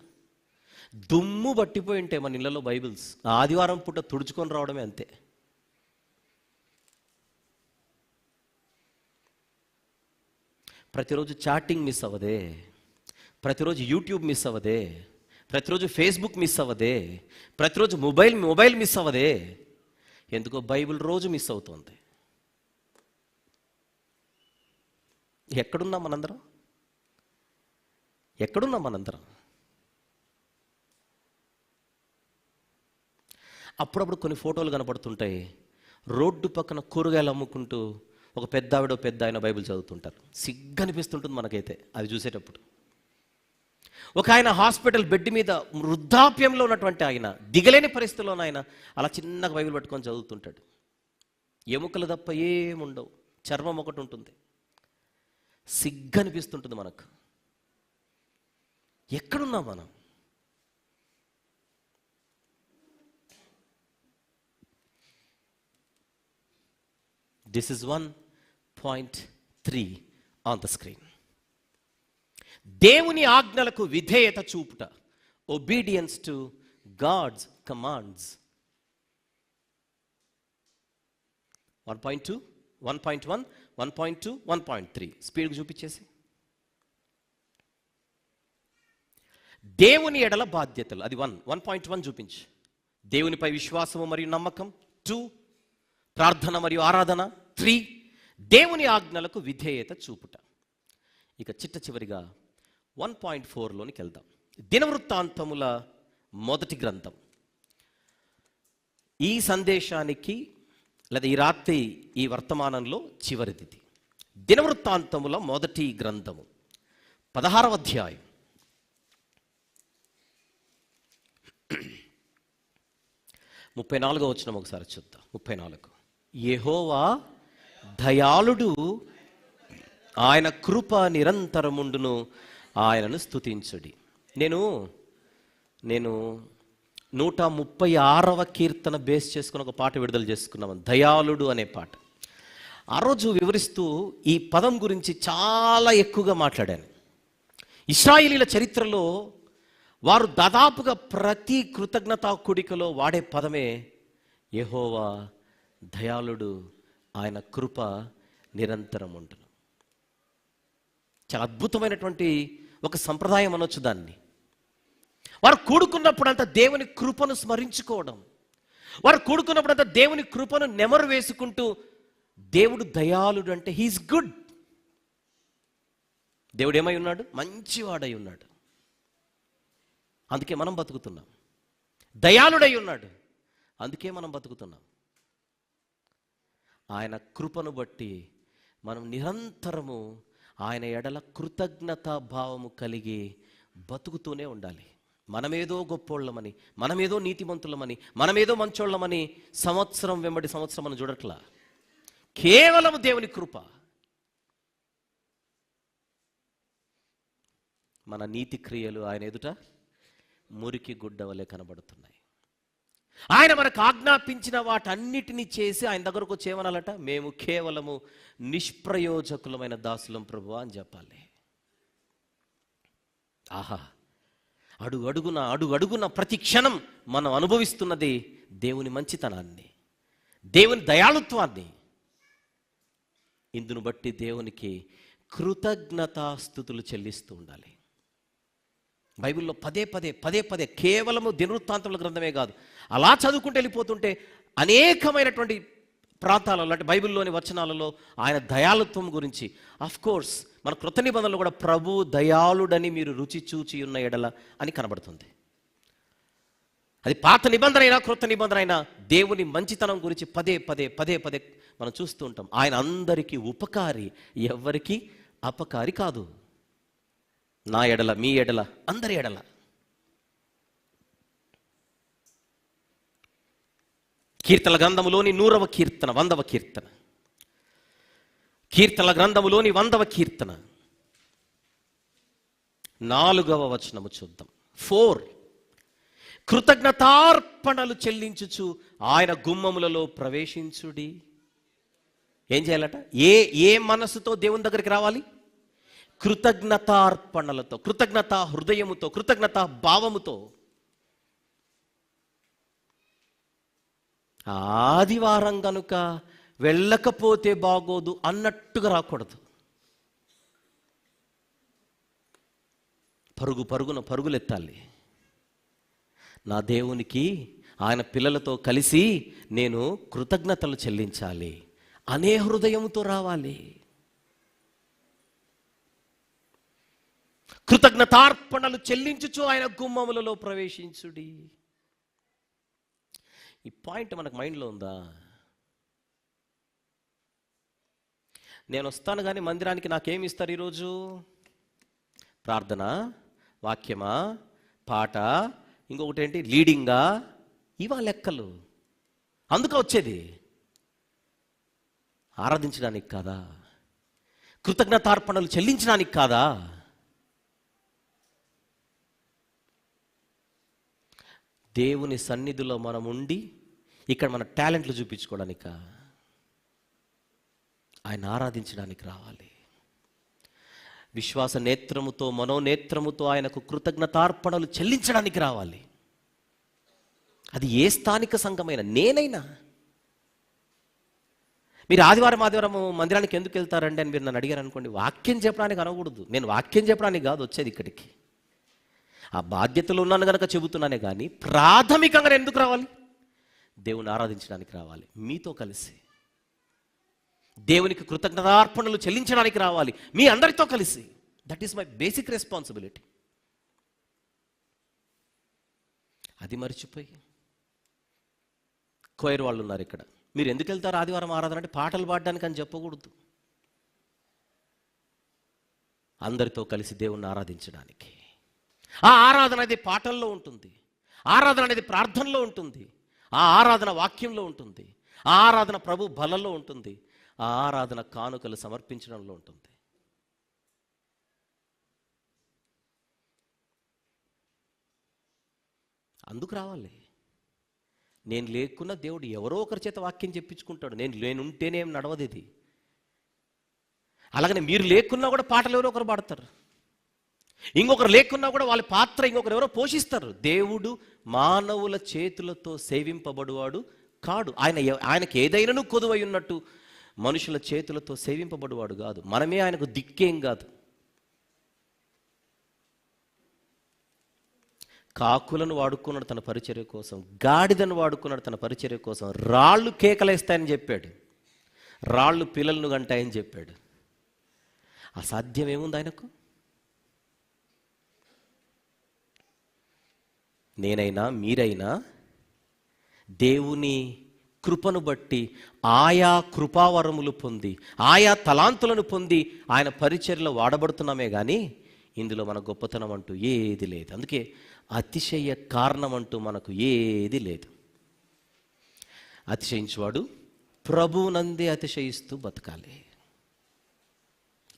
దుమ్ము పట్టిపోయి ఉంటాయి మన ఇళ్లలో బైబిల్స్. ఆదివారం పూట తుడుచుకొని రావడమే అంతే. ప్రతిరోజు చాటింగ్ మిస్ అవ్వదే, ప్రతిరోజు యూట్యూబ్ మిస్ అవ్వదే, ప్రతిరోజు ఫేస్బుక్ మిస్ అవ్వదే, ప్రతిరోజు మొబైల్ మిస్ అవ్వదే. ఎందుకో బైబిల్ రోజు మిస్ అవుతుంది. ఎక్కడున్నాం మనందరం? అప్పుడప్పుడు కొన్ని ఫోటోలు కనపడుతుంటాయి. రోడ్డు పక్కన కూరగాయలు అమ్ముకుంటూ ఒక పెద్ద ఆవిడ పెద్ద ఆయన బైబిల్ చదువుతుంటారు. సిగ్గనిపిస్తుంటుంది మనకైతే అది చూసేటప్పుడు. ఒక ఆయన హాస్పిటల్ బెడ్ మీద వృద్ధాప్యంలో ఉన్నటువంటి ఆయన, దిగలేని పరిస్థితుల్లో ఆయన అలా చిన్నగా బైబిల్ పట్టుకొని చదువుతుంటాడు. ఎముకలు తప్ప ఏముండవు, చర్మం ఒకటి ఉంటుంది. సిగ్గనిపిస్తుంటుంది మనకు. ఎక్కడున్నాం మనం? This is 1.3 on the screen. దేవుని ఆజ్ఞలకు విధేయత చూపుట, obedience to God's commands. 1.2, 1.1, 1.2, 1.3 స్పీడ్గా చూపించేసి. దేవుని ఎడల బాధ్యతలు, అది 1.1 చూపించు. దేవునిపై విశ్వాసము మరియు నమ్మకం. 2, ప్రార్థన మరియు ఆరాధన. 3, దేవుని ఆజ్ఞలకు విధేయత చూపుట. ఇక చిట్ట చివరిగా 1.4లోనికి వెళ్దాం. దినవృత్తాంతముల మొదటి గ్రంథం. ఈ సందేశానికి లేదా ఈ రాత్రి ఈ వర్తమానంలో చివరిది. దినవృత్తాంతముల మొదటి గ్రంథము 16వ అధ్యాయం 34వ వచనం ఒకసారి చూద్దాం. 34. యెహోవా దయాళుడు, ఆయన కృప నిరంతరముండును, ఆయనను స్తుతించుడి. నేను 136వ కీర్తన బేస్ చేసుకుని ఒక పాట విడుదల చేసుకున్నాము, దయాళుడు అనే పాట. ఆ రోజు వివరిస్తూ ఈ పదం గురించి చాలా ఎక్కువగా మాట్లాడాను. ఇశ్రాయేలీల చరిత్రలో వారు దాదాపుగా ప్రతి కృతజ్ఞతా కూడికలో వాడే పదమే యెహోవా దయాళుడు, ఆయన కృప నిరంతరం ఉండును. చాలా అద్భుతమైనటువంటి ఒక సంప్రదాయం అనొచ్చు దాన్ని. వారు కూడుకున్నప్పుడంతా దేవుని కృపను స్మరించుకోవడం, వారు కూడుకున్నప్పుడంతా దేవుని కృపను నెమరు వేసుకుంటూ, దేవుడు దయాళుడు అంటే హీఈస్ గుడ్. దేవుడు ఏమై ఉన్నాడు? మంచివాడై ఉన్నాడు. అందుకే మనం బతుకుతున్నాం. దయాళుడై ఉన్నాడు, అందుకే మనం బతుకుతున్నాం. ఆయన కృపను బట్టి మనం నిరంతరము ఆయన ఎడల కృతజ్ఞతా భావము కలిగి బతుకుతూనే ఉండాలి. మనమేదో గొప్పోళ్ళమని, మనమేదో నీతిమంతులమని, మనమేదో మంచోళ్ళమని సంవత్సరం వెంబడి సంవత్సరం మనం చూడట్లా. కేవలం దేవుని కృప. మన నీతి క్రియలు ఆయన ఎదుట మురికి గుడ్డ వలె కనబడుతున్నాయి. ఆయన మనకు ఆజ్ఞాపించిన వాటన్నిటినీ చేసి ఆయన దగ్గరకు వచ్చేమనాలట? మేము కేవలము నిష్ప్రయోజకులమైన దాసులం ప్రభువా అని చెప్పాలి. ఆహా, అడుగడుగున ప్రతి క్షణం మనం అనుభవిస్తున్నది దేవుని మంచితనాన్ని, దేవుని దయాళుత్వాన్ని. ఇందును బట్టి దేవునికి కృతజ్ఞతాస్తుతులు చెల్లిస్తూ ఉండాలి. బైబిల్లో పదే పదే కేవలము దినవృత్తాంతముల గ్రంథమే కాదు, అలా చదువుకుంటూ వెళ్ళిపోతుంటే అనేకమైనటువంటి ప్రాంతాలలో, అంటే బైబిల్లోని వచనాలలో ఆయన దయాళుత్వం గురించి, ఆఫ్ కోర్స్ మన క్రొత్త నిబంధనలో కూడా ప్రభు దయాళుడని మీరు రుచి చూచి ఉన్న ఎడల అని కనబడుతుంది. అది పాత నిబంధన అయినా క్రొత్త నిబంధన అయినా దేవుని మంచితనం గురించి పదే మనం చూస్తూ ఉంటాం. ఆయన అందరికీ ఉపకారి, ఎవ్వరికి అపకారి కాదు. నా ఎడల, మీ ఎడల, అందరి ఎడల. కీర్తనల గ్రంథములోని 100వ కీర్తన, 100వ కీర్తన, కీర్తనల గ్రంథములోని 100వ కీర్తన 4వ వచనము చూద్దాం. 4 కృతజ్ఞతార్పణలు చెల్లించుచు ఆయన గుమ్మములలో ప్రవేశించుడి. ఏం చేయాలట? ఏ మనసుతో దేవుని దగ్గరికి రావాలి? కృతజ్ఞతార్పణలతో, కృతజ్ఞతా హృదయముతో, కృతజ్ఞతా భావముతో. ఆదివారం కనుక వెళ్ళకపోతే బాగోదు అన్నట్టుగా రాకూడదు. పరుగులెత్తాలి. నా దేవునికి, ఆయన పిల్లలతో కలిసి నేను కృతజ్ఞతలు చెల్లించాలి అనే హృదయముతో రావాలి. కృతజ్ఞతార్పణలు చెల్లించుచు ఆయన గుమ్మములలో ప్రవేశించుడి. ఈ పాయింట్ మనకు మైండ్లో ఉందా? నేను వస్తాను కానీ మందిరానికి నాకేమి ఇస్తారు ఈరోజు? ప్రార్థన, వాక్యమా, పాట, ఇంకొకటి ఏంటి, లీడింగా? ఇవా లెక్కలు. అందుక వచ్చేది ఆరాధించడానికి కాదా? కృతజ్ఞతార్పణలు చెల్లించడానికి కాదా? దేవుని సన్నిధిలో మనం ఉండి ఇక్కడ మన టాలెంట్లు చూపించుకోవడానిక? ఆయన ఆరాధించడానికి రావాలి. విశ్వాస నేత్రముతో, మనోనేత్రముతో ఆయనకు కృతజ్ఞతార్పణలు చెల్లించడానికి రావాలి. అది ఏ స్థానిక సంఘమైనా, నేనైనా. మీరు ఆదివారం మందిరానికి ఎందుకు వెళ్తారండి అని మీరు నన్ను అడిగారు అనుకోండి, వాక్యం చెప్పడానికి అనకూడదు. నేను వాక్యం చెప్పడానికి కాదు వచ్చేది ఇక్కడికి. ఆ బాధ్యతలు ఉన్నాను కనుక చెబుతున్నానే కానీ ప్రాథమికంగా నేను ఎందుకు రావాలి? దేవుని ఆరాధించడానికి రావాలి, మీతో కలిసి. దేవునికి కృతజ్ఞతార్పణలు చెల్లించడానికి రావాలి, మీ అందరితో కలిసి. That is my basic responsibility. అది మర్చిపోయి కోయర్ వాళ్ళు ఉన్నారు ఇక్కడ. మీరు ఎందుకు వెళ్తారు ఆదివారం ఆరాధన అంటే? పాటలు పాడడానికి అని చెప్పకూడదు. అందరితో కలిసి దేవుణ్ణి ఆరాధించడానికి. ఆ ఆరాధన అనేది పాటల్లో ఉంటుంది, ఆరాధన అనేది ప్రార్థనలో ఉంటుంది, ఆ ఆరాధన వాక్యంలో ఉంటుంది, ఆ ఆరాధన ప్రభు బలలో ఉంటుంది, ఆ ఆరాధన కానుకలు సమర్పించడంలో ఉంటుంది. అందుకు రావాలి. నేను లేకున్నా దేవుడు ఎవరో ఒకరి చేత వాక్యం చెప్పించుకుంటాడు. నేనుంటేనేం నడవదు ఇది. అలాగనే మీరు లేకున్నా కూడా పాటలు ఎవరో ఒకరు పాడతారు, ఇంకొకరు లేకున్నా కూడా వాళ్ళ పాత్ర ఇంకొకరు ఎవరో పోషిస్తారు. దేవుడు మానవుల చేతులతో సేవింపబడువాడు కాడు. ఆయనకి ఏదైనాను కొదువై ఉన్నట్టు మనుషుల చేతులతో సేవింపబడువాడు కాదు. మనమే ఆయనకు దిక్కేం కాదు. కాకులను వాడుకున్నాడు తన పరిచర్య కోసం, గాడిదను వాడుకున్నాడు తన పరిచర్య కోసం. రాళ్ళు కేకలేస్తాయని చెప్పాడు, రాళ్ళు పిల్లలను గంటాయని చెప్పాడు. అసాధ్యం ఏముంది ఆయనకు? నేనైనా మీరైనా దేవుని కృపను బట్టి ఆయా కృపావరములు పొంది, ఆయా తలాంతులను పొంది ఆయన పరిచర్యలో వాడబడుతున్నామే కానీ ఇందులో మన గొప్పతనం అంటూ ఏది లేదు. అందుకే అతిశయ కారణం అంటూ మనకు ఏది లేదు. అతిశయించువాడు ప్రభువునందే అతిశయిస్తూ బతకాలి,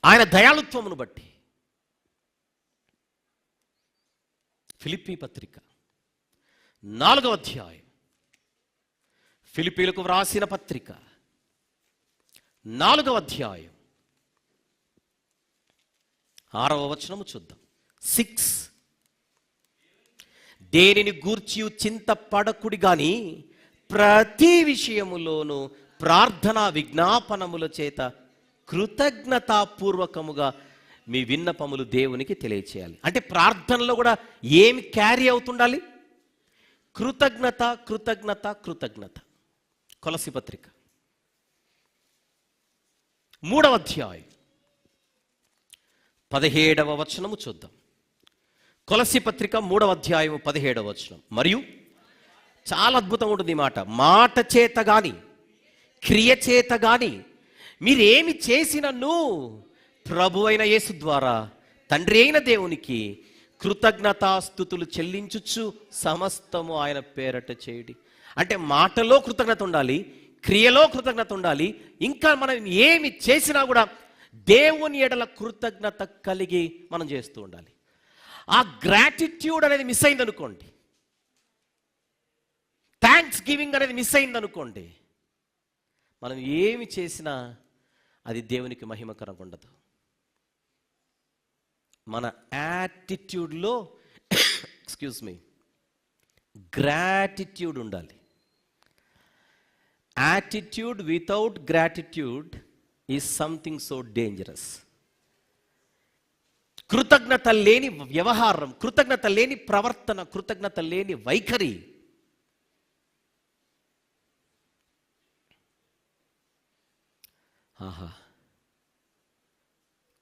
ఆయన దయాళుత్వమును బట్టి. ఫిలిప్పీ పత్రిక 4వ అధ్యాయం, ఫిలిప్పీలకు వ్రాసిన పత్రిక 4వ అధ్యాయం 6వ వచనము చూద్దాం. 6 దేనిని గూర్చి చింతపడకుడి గాని ప్రతి విషయములోను ప్రార్థనా విజ్ఞాపనముల చేత కృతజ్ఞతాపూర్వకముగా మీ విన్నపములు దేవునికి తెలియచేయాలి. అంటే ప్రార్థనలో కూడా ఏమి క్యారీ అవుతుండాలి? కృతజ్ఞత, కృతజ్ఞత, కృతజ్ఞత. కొలసి పత్రిక 3వ అధ్యాయం 17వ వచనము చూద్దాం. కొలసి పత్రిక 3వ అధ్యాయం 17వ వచనం. మరియు చాలా అద్భుతంగా ఉంటుంది ఈ మాట. మాట చేత గాని క్రియ చేత గాని మీరేమి చేసినను ప్రభు అయిన యేసు ద్వారా తండ్రి అయిన దేవునికి కృతజ్ఞతాస్తుతులు చెల్లించుచు సమస్తము ఆయన పేరట చేయడి. అంటే మాటలో కృతజ్ఞత ఉండాలి, క్రియలో కృతజ్ఞత ఉండాలి. ఇంకా మనం ఏమి చేసినా కూడా దేవుని ఎడల కృతజ్ఞత కలిగి మనం చేస్తూ ఉండాలి. ఆ గ్రాటిట్యూడ్ అనేది మిస్ అయింది అనుకోండి, థ్యాంక్స్ గివింగ్ అనేది మిస్ అయింది అనుకోండి, మనం ఏమి చేసినా అది దేవునికి మహిమకరంగా ఉండదు. మన యాటిట్యూడ్లో గ్రాటిట్యూడ్ ఉండాలి. Attitude without gratitude is something so dangerous. కృతజ్ఞత లేని వ్యవహారం, కృతజ్ఞత లేని ప్రవర్తన, కృతజ్ఞత లేని వైఖరి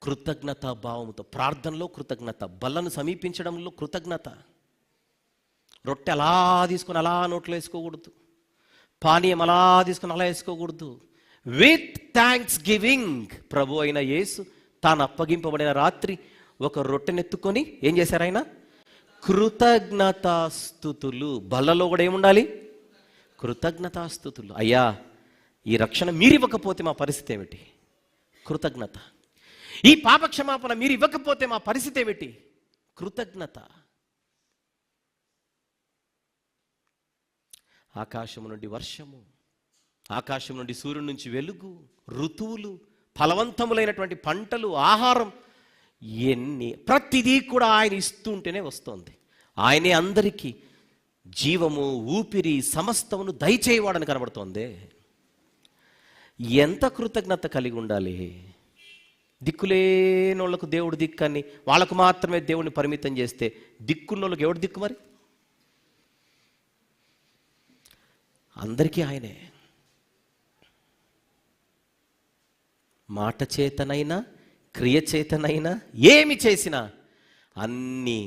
కృతజ్ఞత భావముతో ప్రార్థనలో కృతజ్ఞత, బల్లను సమీపించడంలో కృతజ్ఞత. రొట్టె అలా తీసుకొని అలా నోట్లో వేసుకోకూడదు, పానీయం అలా తీసుకొని అలా వేసుకోకూడదు. విత్ థ్యాంక్స్ గివింగ్ ప్రభు అయిన యేసు తాను అప్పగింపబడిన రాత్రి ఒక రొట్టెనెత్తుకొని ఏం చేశారు ఆయన? కృతజ్ఞతాస్తుతులు. బల్లలో కూడా ఏముండాలి? కృతజ్ఞతాస్తుతులు. అయ్యా, ఈ రక్షణ మీరు ఇవ్వకపోతే మా పరిస్థితి ఏమిటి? కృతజ్ఞత. ఈ పాపక్షమాపణ మీరు ఇవ్వకపోతే మా పరిస్థితి ఏమిటి? కృతజ్ఞత. ఆకాశం నుండి వర్షము, ఆకాశం నుండి సూర్యుడి నుంచి వెలుగు, ఋతువులు, ఫలవంతములైనటువంటి పంటలు, ఆహారం, ప్రతిదీ కూడా ఆయన ఇస్తుంటేనే వస్తుంది. ఆయనే అందరికీ జీవము, ఊపిరి, సమస్తమును దయచేయవాడని కనబడుతోంది. ఎంత కృతజ్ఞత కలిగి ఉండాలి. దిక్కులేనోళ్లకు దేవుడు దిక్కని, వాళ్ళకు మాత్రమే దేవుడిని పరిమితం చేస్తే దిక్కున్నోళ్ళకి ఎవడు దిక్కు? మరి అందరికీ ఆయనే. మాట చేతనైనా క్రియ చేతనైనా ఏమి చేసినా అన్నీ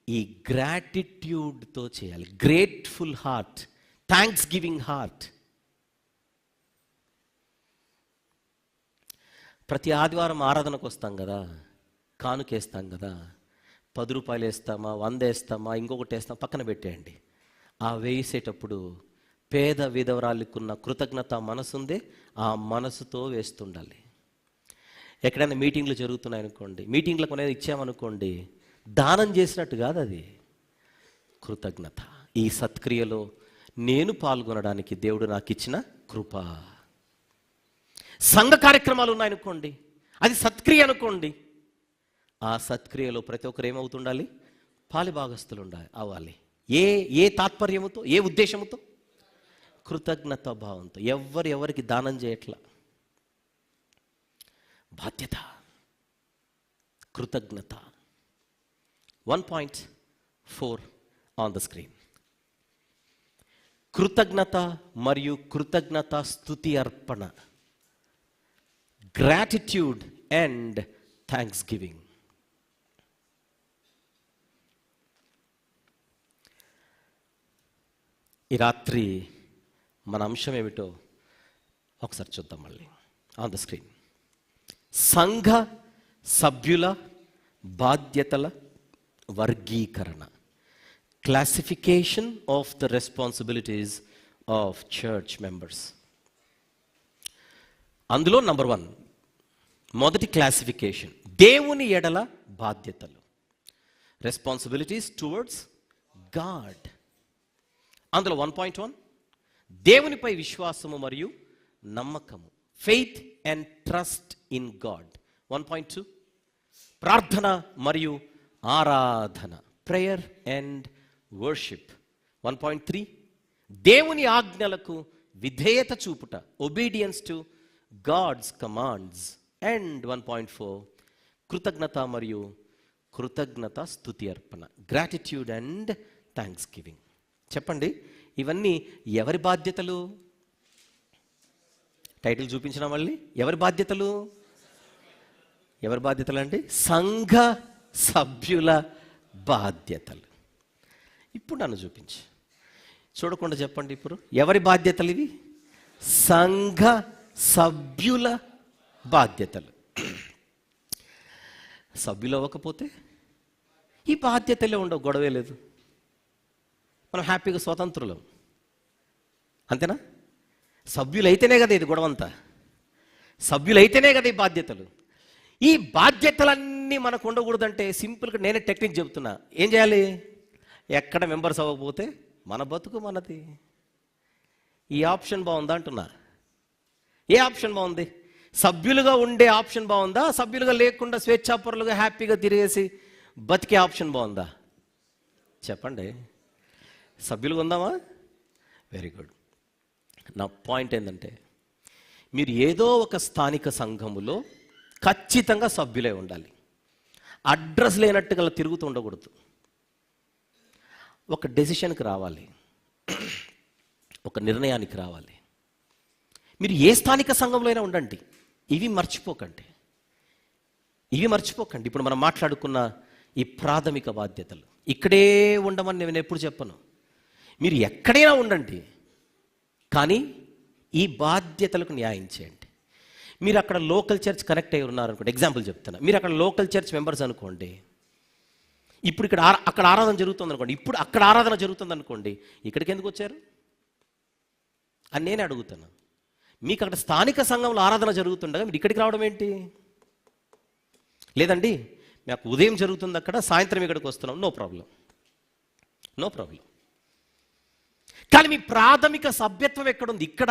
ఈ గ్రాటిట్యూడ్తో చేయాలి. Grateful heart, thanks giving heart. ప్రతి ఆదివారం ఆరాధనకు వస్తాం కదా, కానుకేస్తాం కదా, 10 రూపాయలు వేస్తామా, 100 వేస్తామా, ఇంకొకటి వేస్తామా, పక్కన పెట్టేయండి. ఆ వేసేటప్పుడు పేద విధవరాళ్ళకున్న కృతజ్ఞత మనసుందే, ఆ మనసుతో వేస్తుండాలి. ఎక్కడైనా మీటింగ్లు జరుగుతున్నాయనుకోండి, మీటింగ్లకు అనేది ఇచ్చామనుకోండి, దానం చేసినట్టు కాదు, అది కృతజ్ఞత. ఈ సత్క్రియలో నేను పాల్గొనడానికి దేవుడు నాకు ఇచ్చిన కృప. సంఘ కార్యక్రమాలు ఉన్నాయనుకోండి, అది సత్క్రియ అనుకోండి, ఆ సత్క్రియలో ప్రతి ఒక్కరు ఏమవుతుండాలి? పాలిభాగస్తులు అవ్వాలి. ఏ తాత్పర్యముతో, ఏ ఉద్దేశముతో? కృతజ్ఞత భావంతో. ఎవరికి దానం చేయట్లా, బాధ్యత, కృతజ్ఞత. 1.4 ఆన్ ద స్క్రీన్. కృతజ్ఞత మరియు కృతజ్ఞత స్తుతి అర్పణ. Gratitude and thanks giving. ఈ రాత్రి మన అంశం ఏమిటో ఒకసారి చూద్దాం మళ్ళీ ఆన్ ద స్క్రీన్. సంఘ సభ్యుల బాధ్యతల వర్గీకరణ. Classification of the responsibilities of church members. అందులో నంబర్ 1, మొదటి క్లాసిఫికేషన్, దేవుని ఎడల బాధ్యతలు. Responsibilities towards God. అందులో 1.1, దేవునిపై విశ్వాసము మరియు నమ్మకము. Faith and trust in God. 1.2, ప్రార్థన మరియు ఆరాధన. Prayer and worship. 1.3, దేవుని ఆజ్ఞలకు విధేయత చూపుట. Obedience to God's commands. And 1.4, కృతజ్ఞత మరియు కృతజ్ఞత స్తుతి అర్పణ. Gratitude and thanksgiving. చెప్పండి, ఇవన్నీ ఎవరి బాధ్యతలు? టైటిల్ చూపించిన మళ్ళీ. ఎవరి బాధ్యతలు? ఎవరి బాధ్యతలు అండి? సంఘ సభ్యుల బాధ్యతలు. ఇప్పుడు నన్ను చూపించు, చూడకుండా చెప్పండి. ఇప్పుడు ఎవరి బాధ్యతలు ఇవి? సంఘ సభ్యుల బాధ్యతలు. సభ్యులు అవ్వకపోతే ఈ బాధ్యతలే ఉండవు, గొడవే లేదు, మనం హ్యాపీగా స్వతంత్రులం. అంతేనా? సభ్యులైతేనే కదా ఇది గొడవంతా. సభ్యులైతేనే కదా ఈ బాధ్యతలు. ఈ బాధ్యతలన్నీ మనకు ఉండకూడదంటే సింపుల్గా నేనే టెక్నిక్ చెబుతున్నా. ఏం చేయాలి? ఎక్కడ మెంబర్స్ అవ్వకపోతే మన బతుకు మనది. ఈ ఆప్షన్ బాగుందా అంటున్నా. ఏ ఆప్షన్ బాగుంది? సభ్యులుగా ఉండే ఆప్షన్ బాగుందా? సభ్యులుగా లేకుండా స్వేచ్ఛాపరులుగా హ్యాపీగా తిరిగేసి బతికే ఆప్షన్ బాగుందా? చెప్పండి. సభ్యులుగా ఉందామా? Very good. నా పాయింట్ ఏంటంటే, మీరు ఏదో ఒక స్థానిక సంఘములో ఖచ్చితంగా సభ్యులై ఉండాలి. అడ్రస్ లేనట్టుగా తిరుగుతూ ఉండకూడదు. ఒక డెసిషన్కి రావాలి, ఒక నిర్ణయానికి రావాలి. మీరు ఏ స్థానిక సంఘంలో అయినా ఉండండి. ఇవి మర్చిపోకండి. ఇప్పుడు మనం మాట్లాడుకున్న ఈ ప్రాథమిక బాధ్యతలు ఇక్కడే ఉండమని నేను ఎప్పుడు చెప్పను. మీరు ఎక్కడైనా ఉండండి, కానీ ఈ బాధ్యతలకు న్యాయం చేయండి. మీరు అక్కడ లోకల్ చర్చ్ కనెక్ట్ అయి ఉన్నారనుకోండి, ఎగ్జాంపుల్ చెప్తున్నా. మీరు అక్కడ లోకల్ చర్చ్ మెంబర్స్ అనుకోండి. ఇప్పుడు అక్కడ ఆరాధన జరుగుతుంది అనుకోండి. ఇప్పుడు అక్కడ ఆరాధన జరుగుతుంది అనుకోండి, ఇక్కడికి ఎందుకు వచ్చారు అని నేను అడుగుతాను. మీకు అక్కడ స్థానిక సంఘంలో ఆరాధన జరుగుతుండగా మీరు ఇక్కడికి రావడం ఏంటి? లేదండి, మాకు ఉదయం జరుగుతుంది అక్కడ, సాయంత్రం ఇక్కడికి వస్తున్నాం. No problem. కానీ మీ ప్రాథమిక సభ్యత్వం ఎక్కడుంది? ఇక్కడ,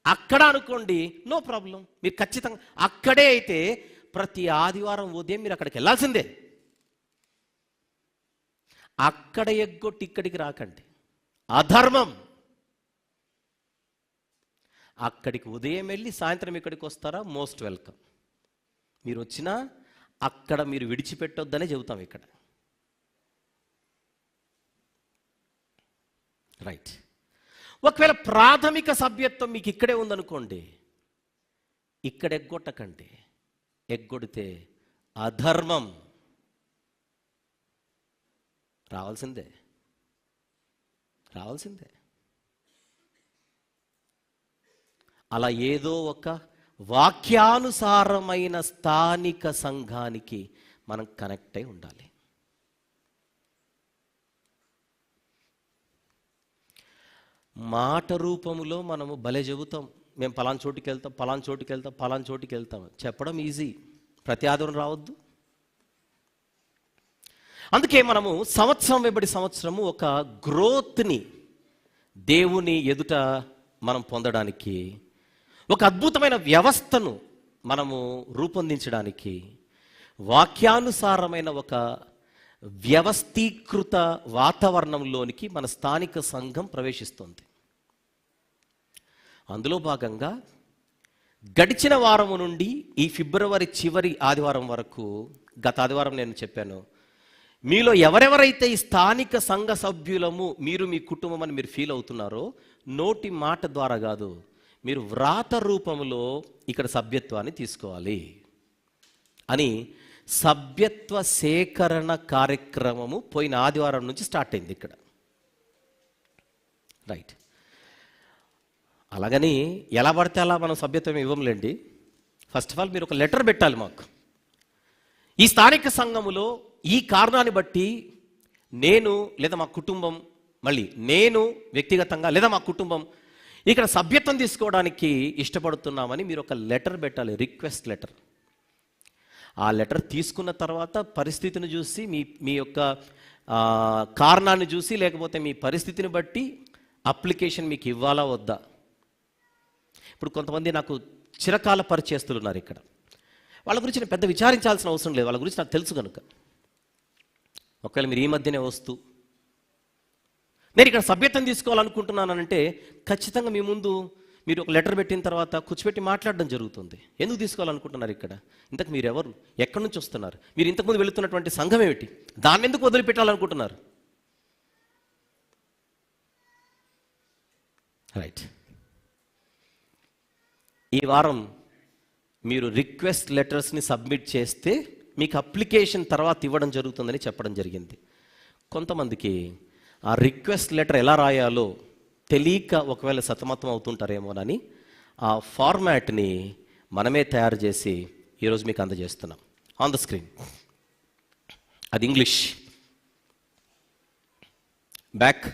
అక్కడ అనుకోండి, నో ప్రాబ్లం. మీరు ఖచ్చితంగా అక్కడే అయితే ప్రతి ఆదివారం ఉదయం మీరు అక్కడికి వెళ్ళాల్సిందే. అక్కడ ఎగ్గొట్టి ఇక్కడికి రాకండి, అధర్మం. అక్కడికి ఉదయం వెళ్ళి సాయంత్రం ఇక్కడికి వస్తారా? Most welcome. మీరు వచ్చినా అక్కడ మీరు విడిచిపెట్టొద్దనే చెబుతాం ఇక్కడ. రైట్. ఒకవేళ ప్రాథమిక సభ్యత్వం మీకు ఇక్కడే ఉందనుకోండి, ఇక్కడ ఎగ్గొట్టకండి. ఎగ్గొడితే అధర్మం. రావాల్సిందే. అలా ఏదో ఒక వాక్యానుసారమైన స్థానిక సంఘానికి మనం కనెక్ట్ అయి ఉండాలి. మాట రూపములో మనము భలే చెబుతాం, మేము పలానా చోటుకి వెళ్తాం. చెప్పడం ఈజీ, ప్రతి ఆదివారం రావద్దు. అందుకే మనము సంవత్సరం వెంబడి సంవత్సరము ఒక గ్రోత్ని దేవుని ఎదుట మనం పొందడానికి, ఒక అద్భుతమైన వ్యవస్థను మనము రూపొందించడానికి, వాక్యానుసారమైన ఒక వ్యవస్థీకృత వాతావరణంలోనికి మన స్థానిక సంఘం ప్రవేశిస్తుంది. అందులో భాగంగా గడిచిన వారము నుండి ఈ ఫిబ్రవరి చివరి ఆదివారం వరకు, గత ఆదివారం నేను చెప్పాను, మీలో ఎవరెవరైతే ఈ స్థానిక సంఘ సభ్యులము, మీరు మీ కుటుంబం అని మీరు ఫీల్ అవుతున్నారో, నోటి మాట ద్వారా కాదు, మీరు వ్రాత రూపంలో ఇక్కడ సభ్యత్వాన్ని తీసుకోవాలి అని సభ్యత్వ సేకరణ కార్యక్రమము పోయిన ఆదివారం నుంచి స్టార్ట్ అయింది ఇక్కడ. రైట్. అలాగని ఎలా పడితే అలా మనం సభ్యత్వం ఇవ్వంలేండి. ఫస్ట్ ఆఫ్ ఆల్ మీరు ఒక లెటర్ పెట్టాలి మాకు. ఈ స్థానిక సంఘములో ఈ కారణాన్ని బట్టి నేను లేదా మా కుటుంబం, మళ్ళీ నేను వ్యక్తిగతంగా లేదా మా కుటుంబం ఇక్కడ సభ్యత్వం తీసుకోవడానికి ఇష్టపడుతున్నామని మీరు ఒక లెటర్ పెట్టాలి, రిక్వెస్ట్ లెటర్. ఆ లెటర్ తీసుకున్న తర్వాత పరిస్థితిని చూసి, మీ యొక్క కారణాన్ని చూసి, లేకపోతే మీ పరిస్థితిని బట్టి అప్లికేషన్ మీకు ఇవ్వాలా వద్దా. ఇప్పుడు కొంతమంది నాకు చిరకాల పరిచయస్తులు ఉన్నారు ఇక్కడ. వాళ్ళ గురించి నేను పెద్ద విచారించాల్సిన అవసరం లేదు, వాళ్ళ గురించి నాకు తెలుసు కనుక. ఒకవేళ మీరు ఈ మధ్యనే వస్తూ నేను ఇక్కడ సభ్యత్వం తీసుకోవాలనుకుంటున్నానంటే ఖచ్చితంగా మీ ముందు మీరు ఒక లెటర్ పెట్టిన తర్వాత కూర్చోబెట్టి మాట్లాడడం జరుగుతుంది. ఎందుకు తీసుకోవాలనుకుంటున్నారు ఇక్కడ, ఇంతకు మీరు ఎవరు, ఎక్కడి నుంచి వస్తున్నారు, మీరు ఇంతకుముందు వెళుతున్నటువంటి సంఘం ఏమిటి, దాన్ని ఎందుకు వదిలిపెట్టాలనుకుంటున్నారు. రైట్. ఈ వారం మీరు రిక్వెస్ట్ లెటర్స్ని సబ్మిట్ చేస్తే మీకు అప్లికేషన్ తర్వాత ఇవ్వడం జరుగుతుందని చెప్పడం జరిగింది. కొంతమందికి ఆ రిక్వెస్ట్ లెటర్ ఎలా రాయాలో తెలియక ఒకవేళ సతమతం అవుతుంటారేమోనని ఆ ఫార్మాట్ని మనమే తయారు చేసి ఈరోజు మీకు అందజేస్తున్నాం. ఆన్ ద స్క్రీన్ అది ఇంగ్లీష్, బ్యాక్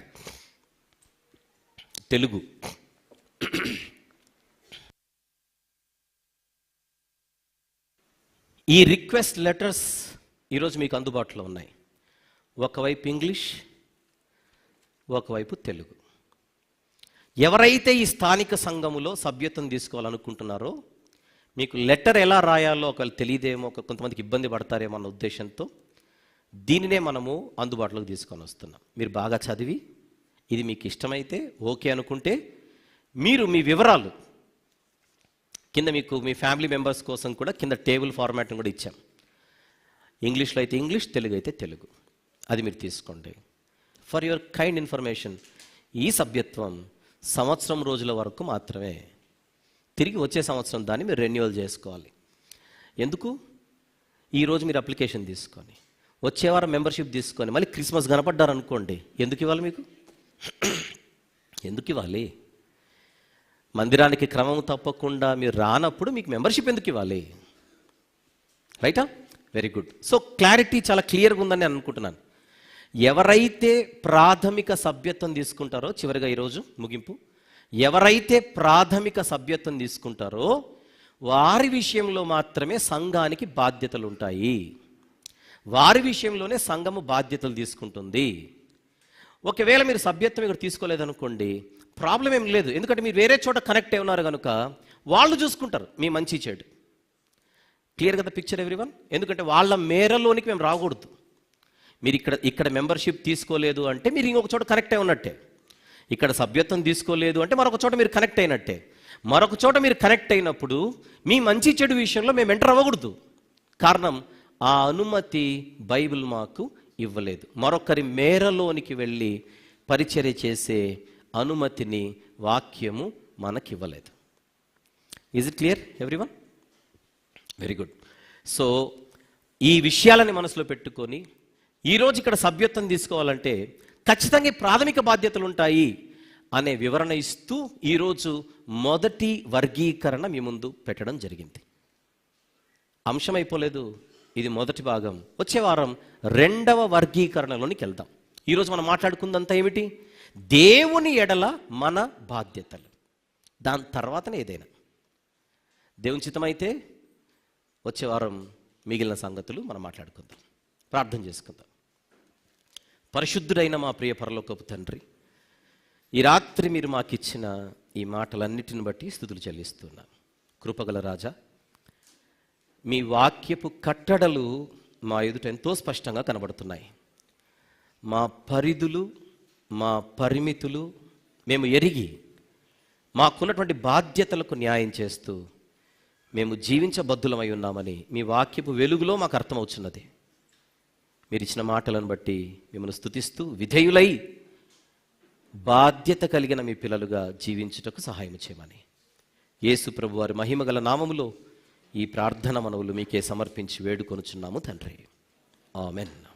తెలుగు. ఈ రిక్వెస్ట్ లెటర్స్ ఈరోజు మీకు అందుబాటులో ఉన్నాయి. ఒకవైపు ఇంగ్లీష్, ఒకవైపు తెలుగు. ఎవరైతే ఈ స్థానిక సంఘములో సభ్యత్వం తీసుకోవాలనుకుంటున్నారో మీకు లెటర్ ఎలా రాయాలో ఒకవేళ తెలియదేమో, కొంతమందికి ఇబ్బంది పడతారేమో అన్న ఉద్దేశంతో దీనినే మనము అందుబాటులోకి తీసుకొని వస్తున్నాం. మీరు బాగా చదివి ఇది మీకు ఇష్టమైతే ఓకే అనుకుంటే మీరు మీ వివరాలు కింద, మీకు మీ ఫ్యామిలీ మెంబర్స్ కోసం కూడా కింద టేబుల్ ఫార్మాట్ని కూడా ఇచ్చాం. ఇంగ్లీష్లో అయితే ఇంగ్లీష్, తెలుగు అయితే తెలుగు, అది మీరు తీసుకోండి. ఫర్ యువర్ కైండ్ ఇన్ఫర్మేషన్, ఈ సభ్యత్వం సంవత్సరం రోజుల వరకు మాత్రమే. తిరిగి వచ్చే సంవత్సరం దాన్ని మీరు రెన్యువల్ చేసుకోవాలి. ఎందుకు? ఈరోజు మీరు అప్లికేషన్ తీసుకొని వచ్చే వారం మెంబర్షిప్ తీసుకొని మళ్ళీ క్రిస్మస్ కనపడ్డారనుకోండి, ఎందుకు ఇవ్వాలి మీకు? ఎందుకు ఇవ్వాలి? మందిరానికి క్రమం తప్పకుండా మీరు రానప్పుడు మీకు మెంబర్షిప్ ఎందుకు ఇవ్వాలి? రైటా? Very good. సో క్లారిటీ చాలా క్లియర్గా ఉందని నేను అనుకుంటున్నాను. ఎవరైతే ప్రాథమిక సభ్యత్వం తీసుకుంటారో, చివరిగా ఈరోజు ముగింపు, ఎవరైతే ప్రాథమిక సభ్యత్వం తీసుకుంటారో వారి విషయంలో మాత్రమే సంఘానికి బాధ్యతలు ఉంటాయి. వారి విషయంలోనే సంఘము బాధ్యతలు తీసుకుంటుంది. ఒకవేళ మీరు సభ్యత్వం ఇక్కడ తీసుకోలేదనుకోండి, ప్రాబ్లం ఏం లేదు. ఎందుకంటే మీరు వేరే చోట కనెక్ట్ అయి ఉన్నారు కనుక వాళ్ళు చూసుకుంటారు మీ మంచి చెడు. క్లియర్ కదా పిక్చర్ ఎవ్రీవన్? ఎందుకంటే వాళ్ళ మేరలోనికి మేము రాకూడదు. మీరు ఇక్కడ మెంబర్షిప్ తీసుకోలేదు అంటే మీరు ఇంకొక చోట కనెక్ట్ అయి ఉన్నట్టే. ఇక్కడ సభ్యత్వం తీసుకోలేదు అంటే మరొక చోట మీరు కనెక్ట్ అయినట్టే. మరొక చోట మీరు కనెక్ట్ అయినప్పుడు మీ మంచి చెడు విషయంలో మేము ఎంటర్ అవ్వకూడదు. కారణం, ఆ అనుమతి బైబిల్ మాకు ఇవ్వలేదు. మరొకరి మేరలోనికి వెళ్ళి పరిచర్య చేసే అనుమతిని వాక్యము మనకి ఇవ్వలేదు. Is it clear everyone? Very good. So ఈ విషయాలని మనసులో పెట్టుకొని ఈరోజు ఇక్కడ సభ్యత్వం తీసుకోవాలంటే ఖచ్చితంగా ప్రాథమిక బాధ్యతలు ఉంటాయి అనే వివరణ ఇస్తూ ఈరోజు మొదటి వర్గీకరణ మీ ముందు పెట్టడం జరిగింది. అంశం అయిపోలేదు, ఇది మొదటి భాగం. వచ్చే వారం రెండవ వర్గీకరణలోనికి వెళ్దాం. ఈరోజు మనం మాట్లాడుకుందంతా ఏమిటి? దేవుని ఎడల మన బాధ్యతలు. దాని తర్వాతనే ఏదైనా దేవుని చిత్తమైతే వచ్చే వారం మిగిలిన సంగతులు మనం మాట్లాడుకుందాం. ప్రార్థన చేసుకుందాం. పరిశుద్ధుడైన మా ప్రియ పరలోకపు తండ్రి, ఈ రాత్రి మీరు మాకు ఇచ్చిన ఈ మాటలన్నిటిని బట్టి స్తుతులు చెల్లిస్తున్నాం. కృపగల రాజా, మీ వాక్యపు కట్టడలు మా ఎదుట ఎంతో స్పష్టంగా కనబడుతున్నాయి. మా పరిధులు, మా పరిమితులు మేము ఎరిగి మాకున్నటువంటి బాధ్యతలకు న్యాయం చేస్తూ మేము జీవించబద్ధులమై ఉన్నామని మీ వాక్యపు వెలుగులో మాకు అర్థమవుతున్నది. మీరు ఇచ్చిన మాటలను బట్టి మిమ్మల్ని స్తుతిస్తూ విధేయులై బాధ్యత కలిగిన మీ పిల్లలుగా జీవించుటకు సహాయం చేయమని యేసు ప్రభు వారి మహిమగల నామములో ఈ ప్రార్థన మనవులు మీకే సమర్పించి వేడుకొనుచున్నాము తండ్రి. ఆమెన్.